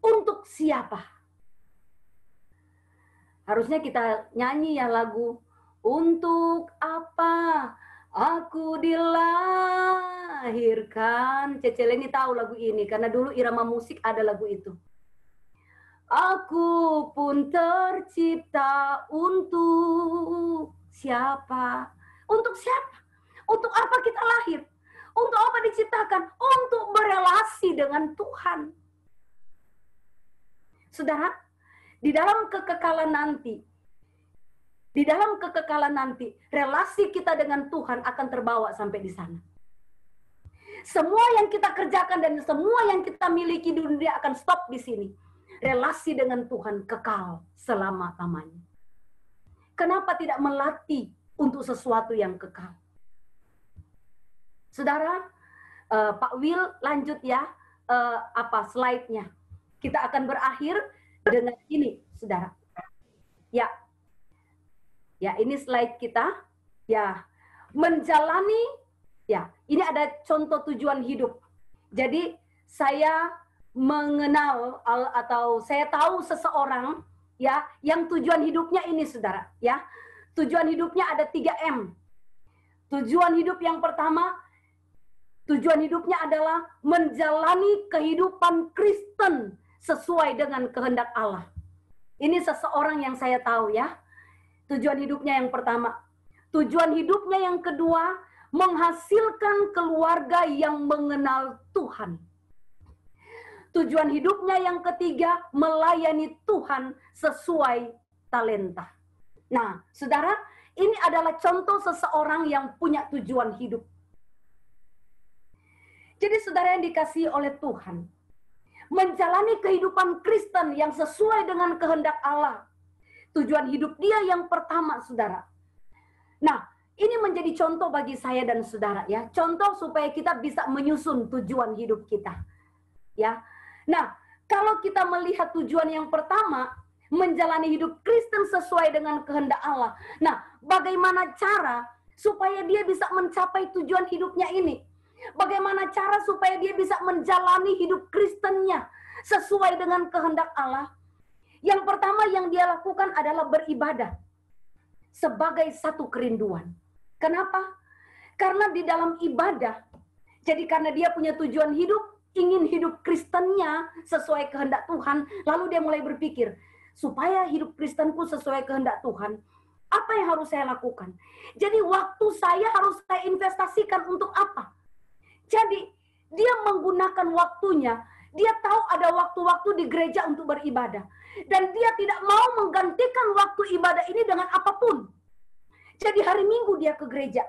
Untuk siapa? Harusnya kita nyanyi ya lagu, untuk apa aku dilahirkan. Cecele ini tahu lagu ini, karena dulu irama musik ada lagu itu. Aku pun tercipta untuk siapa? Untuk siapa? Untuk apa kita lahir? Untuk apa diciptakan? Untuk berelasi dengan Tuhan. Saudara, di dalam kekekalan nanti, relasi kita dengan Tuhan akan terbawa sampai di sana. Semua yang kita kerjakan dan semua yang kita miliki di dunia akan stop di sini. Relasi dengan Tuhan kekal selama-lamanya. Kenapa tidak melatih untuk sesuatu yang kekal? Saudara, Pak Will lanjut ya, slide-nya. Kita akan berakhir dengan ini, saudara. Ya, ini slide kita. Ya, menjalani. Ya, ini ada contoh tujuan hidup. Jadi saya mengenal atau saya tahu seseorang ya yang tujuan hidupnya ini, saudara. Ya, tujuan hidupnya ada 3M. Tujuan hidup yang pertama. Tujuan hidupnya adalah menjalani kehidupan Kristen sesuai dengan kehendak Allah. Ini seseorang yang saya tahu ya. Tujuan hidupnya yang pertama. Tujuan hidupnya yang kedua, menghasilkan keluarga yang mengenal Tuhan. Tujuan hidupnya yang ketiga, melayani Tuhan sesuai talenta. Nah, saudara, ini adalah contoh seseorang yang punya tujuan hidup. Jadi saudara yang dikasihi oleh Tuhan, menjalani kehidupan Kristen yang sesuai dengan kehendak Allah. Tujuan hidup dia yang pertama, saudara. Nah, ini menjadi contoh bagi saya dan saudara ya. Contoh supaya kita bisa menyusun tujuan hidup kita. Ya. Nah, kalau kita melihat tujuan yang pertama, menjalani hidup Kristen sesuai dengan kehendak Allah. Nah, bagaimana cara supaya dia bisa mencapai tujuan hidupnya ini? Bagaimana cara supaya dia bisa menjalani hidup Kristennya sesuai dengan kehendak Allah? Yang pertama yang dia lakukan adalah beribadah sebagai satu kerinduan. Kenapa? Karena di dalam ibadah, jadi karena dia punya tujuan hidup, ingin hidup Kristennya sesuai kehendak Tuhan, lalu dia mulai berpikir, supaya hidup Kristenku sesuai kehendak Tuhan, apa yang harus saya lakukan? Jadi waktu saya harus saya investasikan untuk apa? Jadi, dia menggunakan waktunya, dia tahu ada waktu-waktu di gereja untuk beribadah. Dan dia tidak mau menggantikan waktu ibadah ini dengan apapun. Jadi hari Minggu dia ke gereja.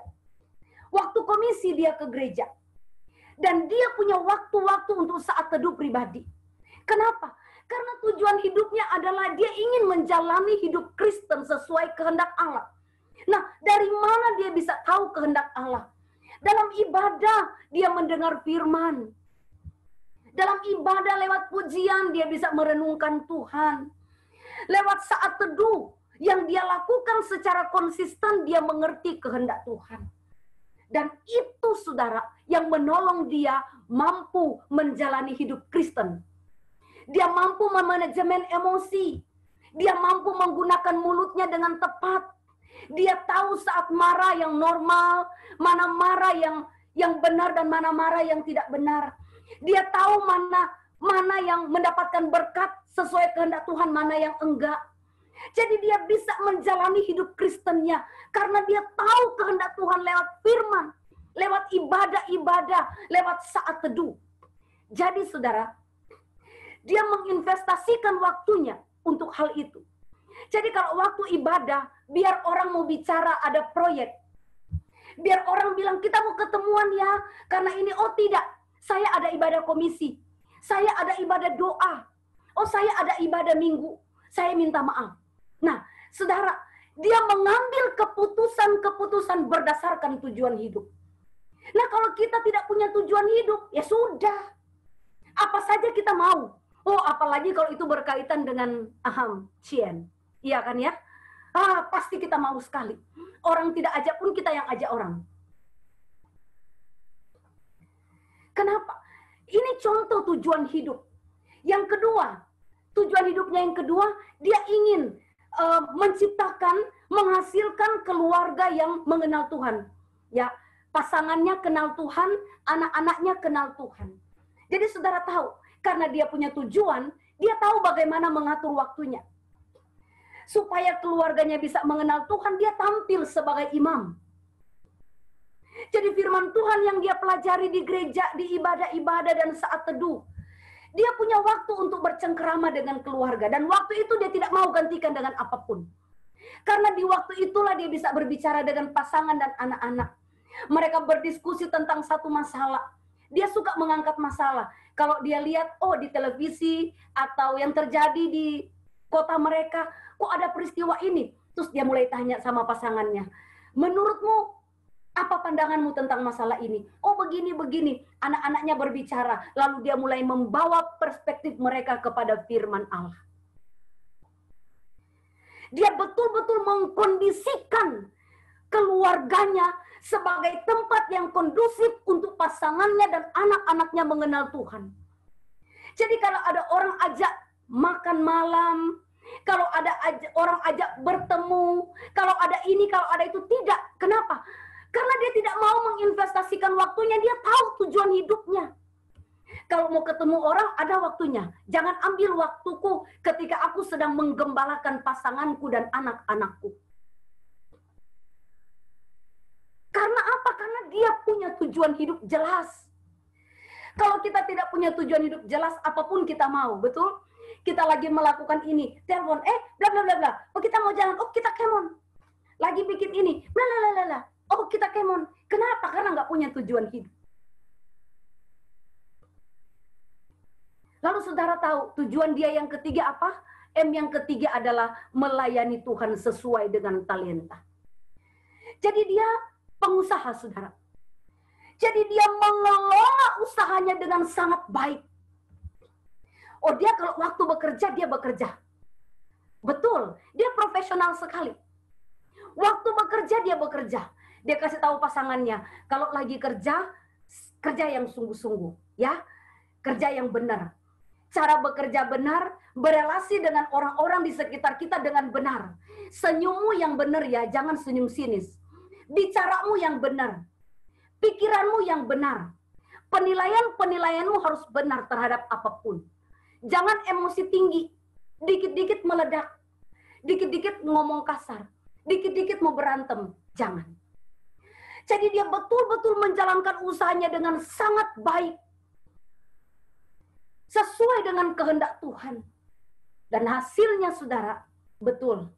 Waktu komisi dia ke gereja. Dan dia punya waktu-waktu untuk saat teduh pribadi. Kenapa? Karena tujuan hidupnya adalah dia ingin menjalani hidup Kristen sesuai kehendak Allah. Nah, dari mana dia bisa tahu kehendak Allah? Dalam ibadah dia mendengar firman. Dalam ibadah lewat pujian dia bisa merenungkan Tuhan. Lewat saat teduh yang dia lakukan secara konsisten dia mengerti kehendak Tuhan. Dan itu saudara yang menolong dia mampu menjalani hidup Kristen. Dia mampu memanajemen emosi. Dia mampu menggunakan mulutnya dengan tepat. Dia tahu saat marah yang normal, mana marah yang benar dan mana marah yang tidak benar. Dia tahu mana yang mendapatkan berkat sesuai kehendak Tuhan, mana yang enggak. Jadi dia bisa menjalani hidup Kristennya karena dia tahu kehendak Tuhan lewat firman, lewat ibadah-ibadah, lewat saat teduh. Jadi saudara, dia menginvestasikan waktunya untuk hal itu. Jadi kalau waktu ibadah, biar orang mau bicara ada proyek. Biar orang bilang kita mau ketemuan ya, karena ini, oh tidak, saya ada ibadah komisi. Saya ada ibadah doa. Oh saya ada ibadah minggu. Saya minta maaf. Nah, saudara, dia mengambil keputusan-keputusan berdasarkan tujuan hidup. Nah, kalau kita tidak punya tujuan hidup, ya sudah. Apa saja kita mau. Oh, apalagi kalau itu berkaitan dengan Cien. Iya kan ya? Pasti kita mau sekali. Orang tidak ajak pun kita yang ajak orang. Kenapa? Ini contoh tujuan hidup. Yang kedua, tujuan hidupnya yang kedua, dia ingin menciptakan, menghasilkan keluarga yang mengenal Tuhan. Ya, pasangannya kenal Tuhan, anak-anaknya kenal Tuhan. Jadi saudara tahu, karena dia punya tujuan, dia tahu bagaimana mengatur waktunya. Supaya keluarganya bisa mengenal Tuhan, dia tampil sebagai imam. Jadi firman Tuhan yang dia pelajari di gereja, di ibadah-ibadah dan saat teduh. Dia punya waktu untuk bercengkerama dengan keluarga. Dan waktu itu dia tidak mau gantikan dengan apapun. Karena di waktu itulah dia bisa berbicara dengan pasangan dan anak-anak. Mereka berdiskusi tentang satu masalah. Dia suka mengangkat masalah. Kalau dia lihat, oh di televisi atau yang terjadi di kota mereka, kok ada peristiwa ini? Terus dia mulai tanya sama pasangannya, menurutmu apa pandanganmu tentang masalah ini? Oh begini-begini. Anak-anaknya berbicara. Lalu dia mulai membawa perspektif mereka kepada firman Allah. Dia betul-betul mengkondisikan keluarganya sebagai tempat yang kondusif untuk pasangannya dan anak-anaknya mengenal Tuhan. Jadi kalau ada orang ajak makan malam, kalau ada orang ajak bertemu, kalau ada ini, kalau ada itu, tidak. Kenapa? Karena dia tidak mau menginvestasikan waktunya, dia tahu tujuan hidupnya. Kalau mau ketemu orang, ada waktunya. Jangan ambil waktuku ketika aku sedang menggembalakan pasanganku dan anak-anakku. Karena apa? Karena dia punya tujuan hidup jelas. Kalau kita tidak punya tujuan hidup jelas, apapun kita mau, betul? Kita lagi melakukan ini, telepon, bla bla bla bla. Oh kita mau jalan, oh kita kemon. Lagi bikin ini, bla bla bla bla. Oh kita kemon. Kenapa? Karena nggak punya tujuan hidup. Lalu saudara tahu tujuan dia yang ketiga apa? M yang ketiga adalah melayani Tuhan sesuai dengan talenta. Jadi dia pengusaha, saudara. Jadi dia mengelola usahanya dengan sangat baik. Oh dia kalau waktu bekerja, dia bekerja. Betul, dia profesional sekali. Waktu bekerja, dia bekerja. Dia kasih tahu pasangannya, kalau lagi kerja, kerja yang sungguh-sungguh, ya, kerja yang benar. Cara bekerja benar, berelasi dengan orang-orang di sekitar kita dengan benar. Senyummu yang benar ya, jangan senyum sinis. Bicaramu yang benar, pikiranmu yang benar. Penilaianmu harus benar terhadap apapun. Jangan emosi tinggi, dikit-dikit meledak, dikit-dikit ngomong kasar, dikit-dikit mau berantem, jangan. Jadi dia betul-betul menjalankan usahanya dengan sangat baik. Sesuai dengan kehendak Tuhan. Dan hasilnya saudara, betul.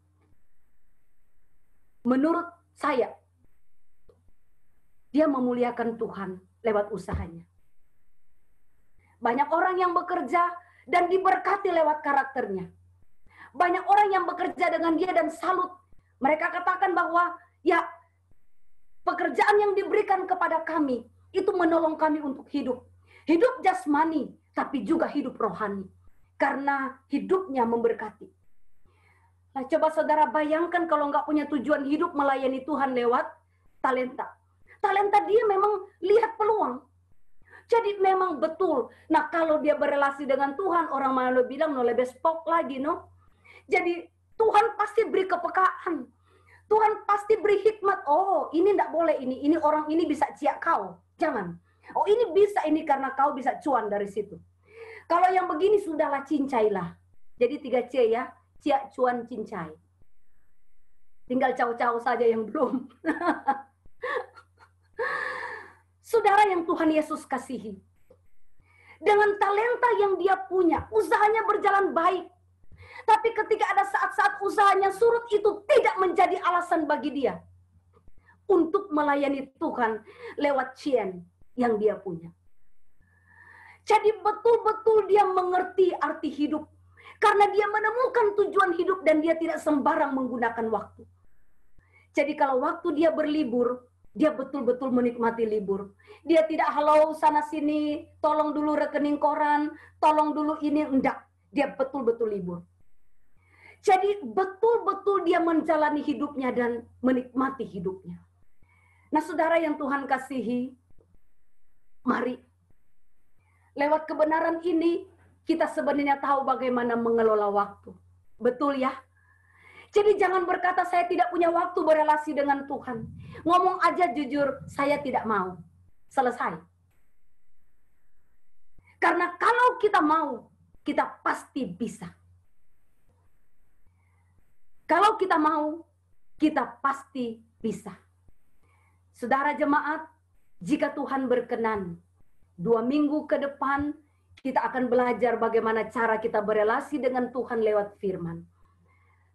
Menurut saya. Dia memuliakan Tuhan lewat usahanya. Banyak orang yang bekerja dan diberkati lewat karakternya. Banyak orang yang bekerja dengan dia dan salut. Mereka katakan bahwa ya pekerjaan yang diberikan kepada kami itu menolong kami untuk hidup. Hidup jasmani, tapi juga hidup rohani. Karena hidupnya memberkati. Nah, coba saudara bayangkan kalau nggak punya tujuan hidup melayani Tuhan lewat talenta. Talenta dia memang lihat peluang. Jadi memang betul. Nah, kalau dia berelasi dengan Tuhan, orang malah bilang no lebih spok lagi, no. Jadi Tuhan pasti beri kepekaan. Tuhan pasti beri hikmat. Oh, ini enggak boleh ini. Ini orang ini bisa ciak kau. Jangan. Oh, ini bisa ini karena kau bisa cuan dari situ. Kalau yang begini sudahlah cincailah. Jadi 3C ya. Ciak, cuan, cincai. Tinggal caw-caw saja yang belum. Saudara yang Tuhan Yesus kasihi. Dengan talenta yang dia punya, usahanya berjalan baik. Tapi ketika ada saat-saat usahanya surut, itu tidak menjadi alasan bagi dia untuk melayani Tuhan lewat cien yang dia punya. Jadi betul-betul dia mengerti arti hidup. Karena dia menemukan tujuan hidup dan dia tidak sembarang menggunakan waktu. Jadi kalau waktu dia berlibur, dia betul-betul menikmati libur. Dia tidak halau sana-sini, tolong dulu rekening koran, tolong dulu ini, enggak. Dia betul-betul libur. Jadi betul-betul dia menjalani hidupnya dan menikmati hidupnya. Nah, saudara yang Tuhan kasihi, mari. Lewat kebenaran ini, kita sebenarnya tahu bagaimana mengelola waktu. Betul ya? Jadi jangan berkata saya tidak punya waktu berelasi dengan Tuhan. Ngomong aja jujur, saya tidak mau. Selesai. Karena kalau kita mau, kita pasti bisa. Kalau kita mau, kita pasti bisa. Saudara jemaat, jika Tuhan berkenan, 2 minggu ke depan, kita akan belajar bagaimana cara kita berelasi dengan Tuhan lewat firman.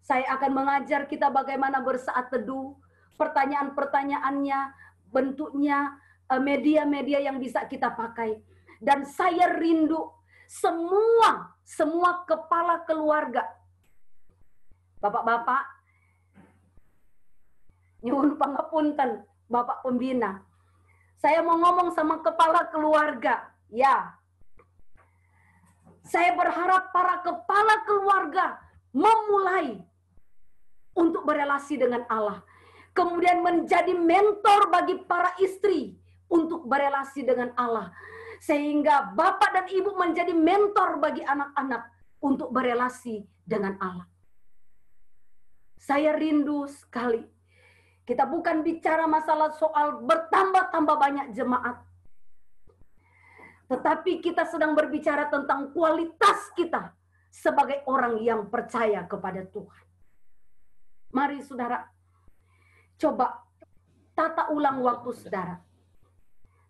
Saya akan mengajar kita bagaimana bersaat teduh, pertanyaan-pertanyaannya, bentuknya, media-media yang bisa kita pakai. Dan saya rindu semua kepala keluarga. Bapak-bapak, nyuwun pangapunten, Bapak Pembina. Saya mau ngomong sama kepala keluarga, ya. Saya berharap para kepala keluarga memulai untuk berelasi dengan Allah. Kemudian menjadi mentor bagi para istri untuk berelasi dengan Allah. Sehingga bapak dan ibu menjadi mentor bagi anak-anak untuk berelasi dengan Allah. Saya rindu sekali. Kita bukan bicara masalah soal bertambah-tambah banyak jemaat. Tetapi kita sedang berbicara tentang kualitas kita sebagai orang yang percaya kepada Tuhan. Mari saudara, coba tata ulang waktu saudara.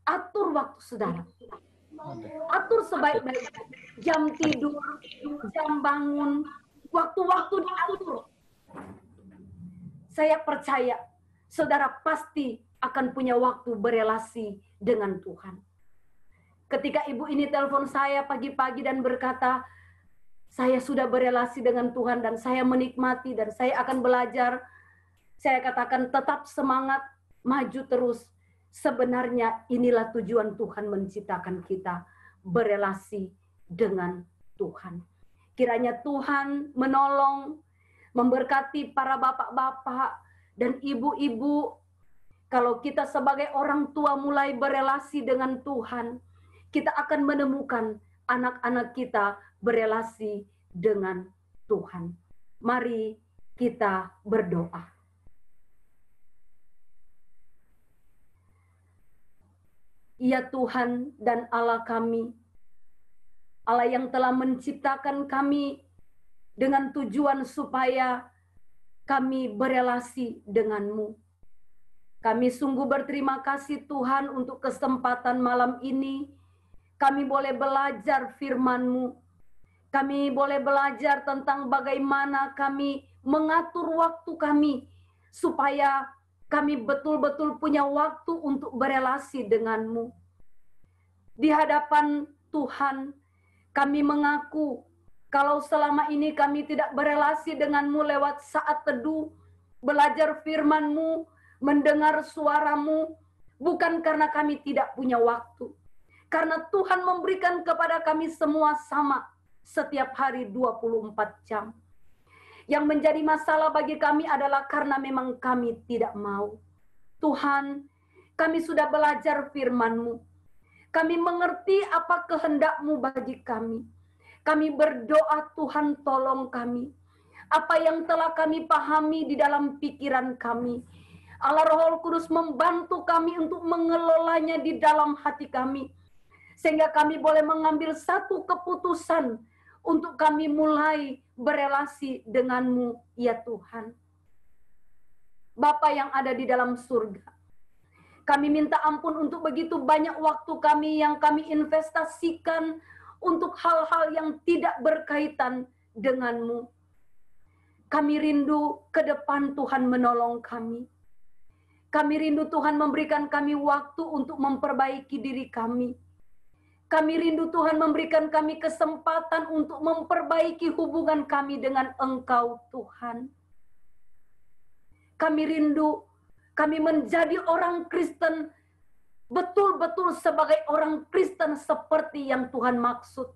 Atur waktu saudara. Atur sebaik-baiknya. Jam tidur, jam bangun, waktu-waktu diatur. Saya percaya saudara pasti akan punya waktu berelasi dengan Tuhan. Ketika ibu ini telepon saya pagi-pagi dan berkata, saya sudah berelasi dengan Tuhan dan saya menikmati dan saya akan belajar. Saya katakan tetap semangat, maju terus. Sebenarnya inilah tujuan Tuhan menciptakan kita, berelasi dengan Tuhan. Kiranya Tuhan menolong, memberkati para bapak-bapak dan ibu-ibu. Kalau kita sebagai orang tua mulai berelasi dengan Tuhan, kita akan menemukan anak-anak kita berelasi dengan Tuhan. Mari kita berdoa. Ya Tuhan dan Allah kami, Allah yang telah menciptakan kami dengan tujuan supaya kami berelasi denganmu. Kami sungguh berterima kasih Tuhan untuk kesempatan malam ini. Kami boleh belajar firman-Mu. Kami boleh belajar tentang bagaimana kami mengatur waktu kami supaya kami betul-betul punya waktu untuk berelasi denganmu. Di hadapan Tuhan, kami mengaku kalau selama ini kami tidak berelasi denganmu lewat saat teduh, belajar firman-Mu, mendengar suara-Mu, bukan karena kami tidak punya waktu. Karena Tuhan memberikan kepada kami semua sama, setiap hari 24 jam. Yang menjadi masalah bagi kami adalah karena memang kami tidak mau. Tuhan, kami sudah belajar firman-Mu. Kami mengerti apa kehendak-Mu bagi kami. Kami berdoa, Tuhan tolong kami. Apa yang telah kami pahami di dalam pikiran kami, Allah Roh Kudus membantu kami untuk mengelolanya di dalam hati kami. Sehingga kami boleh mengambil satu keputusan untuk kami mulai berelasi denganmu, ya Tuhan. Bapa yang ada di dalam surga, kami minta ampun untuk begitu banyak waktu kami yang kami investasikan untuk hal-hal yang tidak berkaitan denganmu. Kami rindu ke depan Tuhan menolong kami. Kami rindu Tuhan memberikan kami waktu untuk memperbaiki diri kami. Kami rindu Tuhan memberikan kami kesempatan untuk memperbaiki hubungan kami dengan Engkau, Tuhan. Kami rindu kami menjadi orang Kristen betul-betul sebagai orang Kristen seperti yang Tuhan maksud.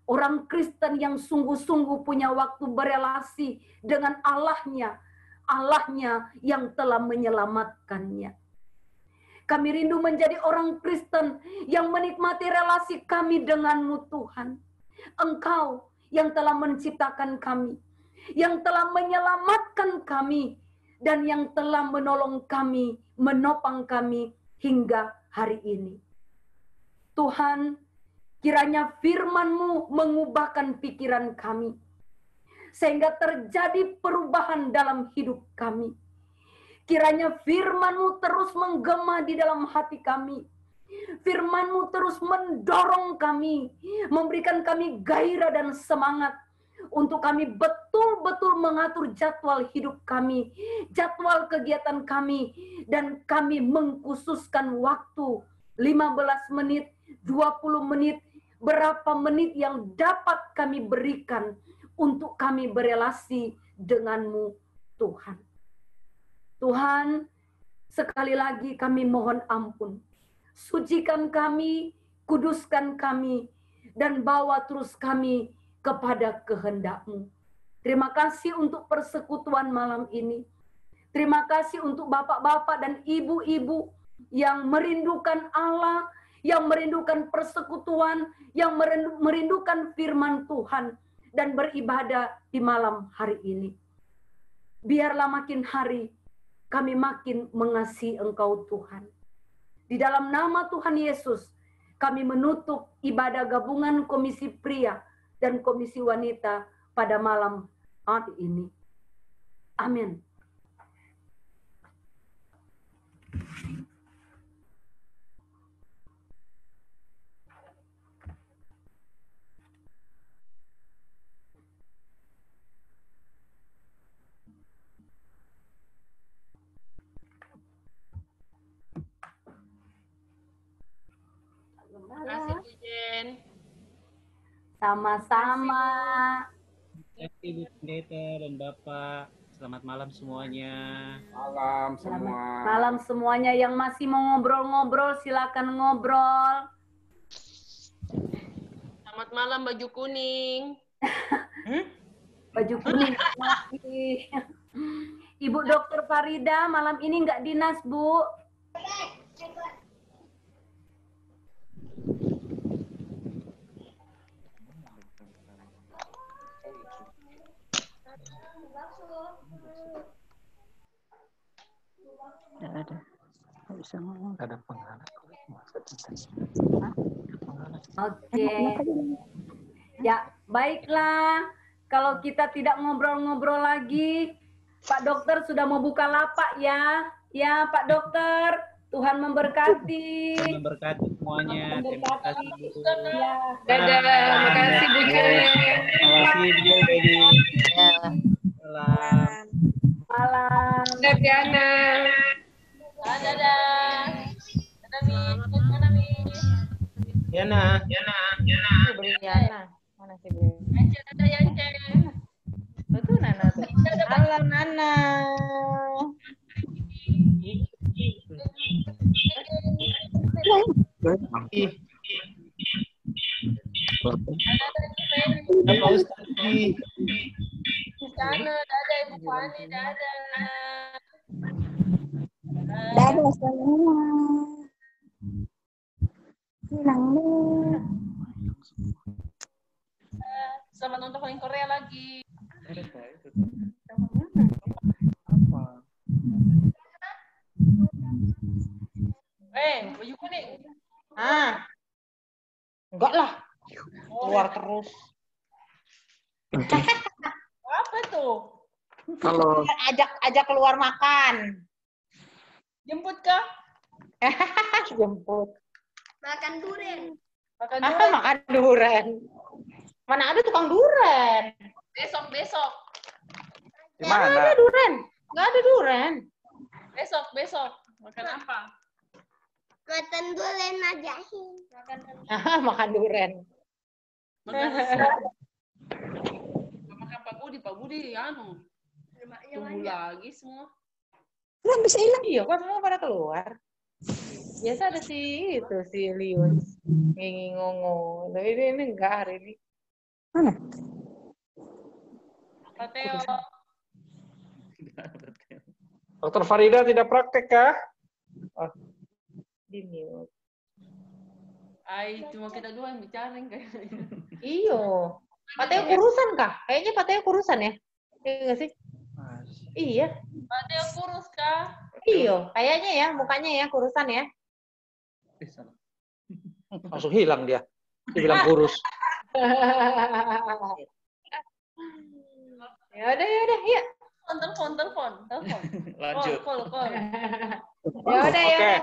Orang Kristen yang sungguh-sungguh punya waktu berelasi dengan Allahnya, Allahnya yang telah menyelamatkannya. Kami rindu menjadi orang Kristen yang menikmati relasi kami denganmu, Tuhan. Engkau yang telah menciptakan kami, yang telah menyelamatkan kami, dan yang telah menolong kami, menopang kami hingga hari ini. Tuhan, kiranya firman-Mu mengubahkan pikiran kami, sehingga terjadi perubahan dalam hidup kami. Kiranya firman-Mu terus menggema di dalam hati kami. Firman-Mu terus mendorong kami, memberikan kami gairah dan semangat untuk kami betul-betul mengatur jadwal hidup kami, jadwal kegiatan kami, dan kami mengkhususkan waktu 15 menit, 20 menit, berapa menit yang dapat kami berikan untuk kami berelasi denganmu, Tuhan. Tuhan, sekali lagi kami mohon ampun. Sucikan kami, kuduskan kami, dan bawa terus kami kepada kehendak-Mu. Terima kasih untuk persekutuan malam ini. Terima kasih untuk bapak-bapak dan ibu-ibu yang merindukan Allah, yang merindukan persekutuan, yang merindukan firman Tuhan, dan beribadah di malam hari ini. Biarlah makin hari kami makin mengasihi Engkau, Tuhan. Di dalam nama Tuhan Yesus, kami menutup ibadah gabungan Komisi Pria dan Komisi Wanita pada malam hari ini. Amin. Terima kasih, Bu Jen. Sama-sama. Ibu Pendeta dan Bapak, selamat malam semuanya. Malam semua. Malam semuanya. Yang masih mau ngobrol-ngobrol, silakan ngobrol. Selamat malam baju kuning. Baju kuning. Masih. Ibu Dokter Farida malam ini nggak dinas, Bu? Tidak ada. Tidak bisa ngomong. Ada penghalang. Oke. Ya, baiklah. Kalau kita tidak ngobrol-ngobrol lagi, Pak Dokter sudah mau buka lapak ya. Ya, Pak Dokter. Tuhan memberkati. Tuhan memberkati semuanya. Terima kasih. Ya. Dadah. Terima kasih, Bu Jen. Terima kasih, Bu Jen. Salam. Malam. Dadah, Piana. dadah. Dadah, Mi. Mana, Mi? Yana. Beli Yana. Mana sih Bu? Yance, dadah, Yance. Itu Nana tuh. Halo Nana. Apa Ustaz? Di sana, dadah Ibu Fani, dadah. Dadah semua. Hilang nih. Selamat nonton film Korea lagi. Baju kuning. Enggak lah. Keluar terus. Apa tuh? Kalau Ajak keluar makan. Jemput kah? Jemput. Makan durian. Makan durian. Mana ada tukang durian? Besok. Di mana? Nggak ada durian. Nggak ada durian. Besok. Makan apa? Makan durian aja. Makan durian. Makan Pak Budi anu. Tunggu lagi semua. Lah bisa hilang. Iya, kan semua pada keluar. Biasa ada si Liun. Ngingongo. Tapi ini enggak hari ini. Mana? Pak Teo. Dokter Farida tidak praktek kah? Di mute. Cuma kita dua yang bicara kayaknya. Iyo. Pak Teo kurusan kah? Kayaknya Pak Teo kurusan ya? Iya nggak sih? Iya. Pak Teo kurus kah? Iyo. Kayaknya ya, mukanya ya kurusan ya. Langsung hilang dia. Dibilang kurus. Yaudah, yuk. Telepon. Lanjut. Call. Yaudah. Oke.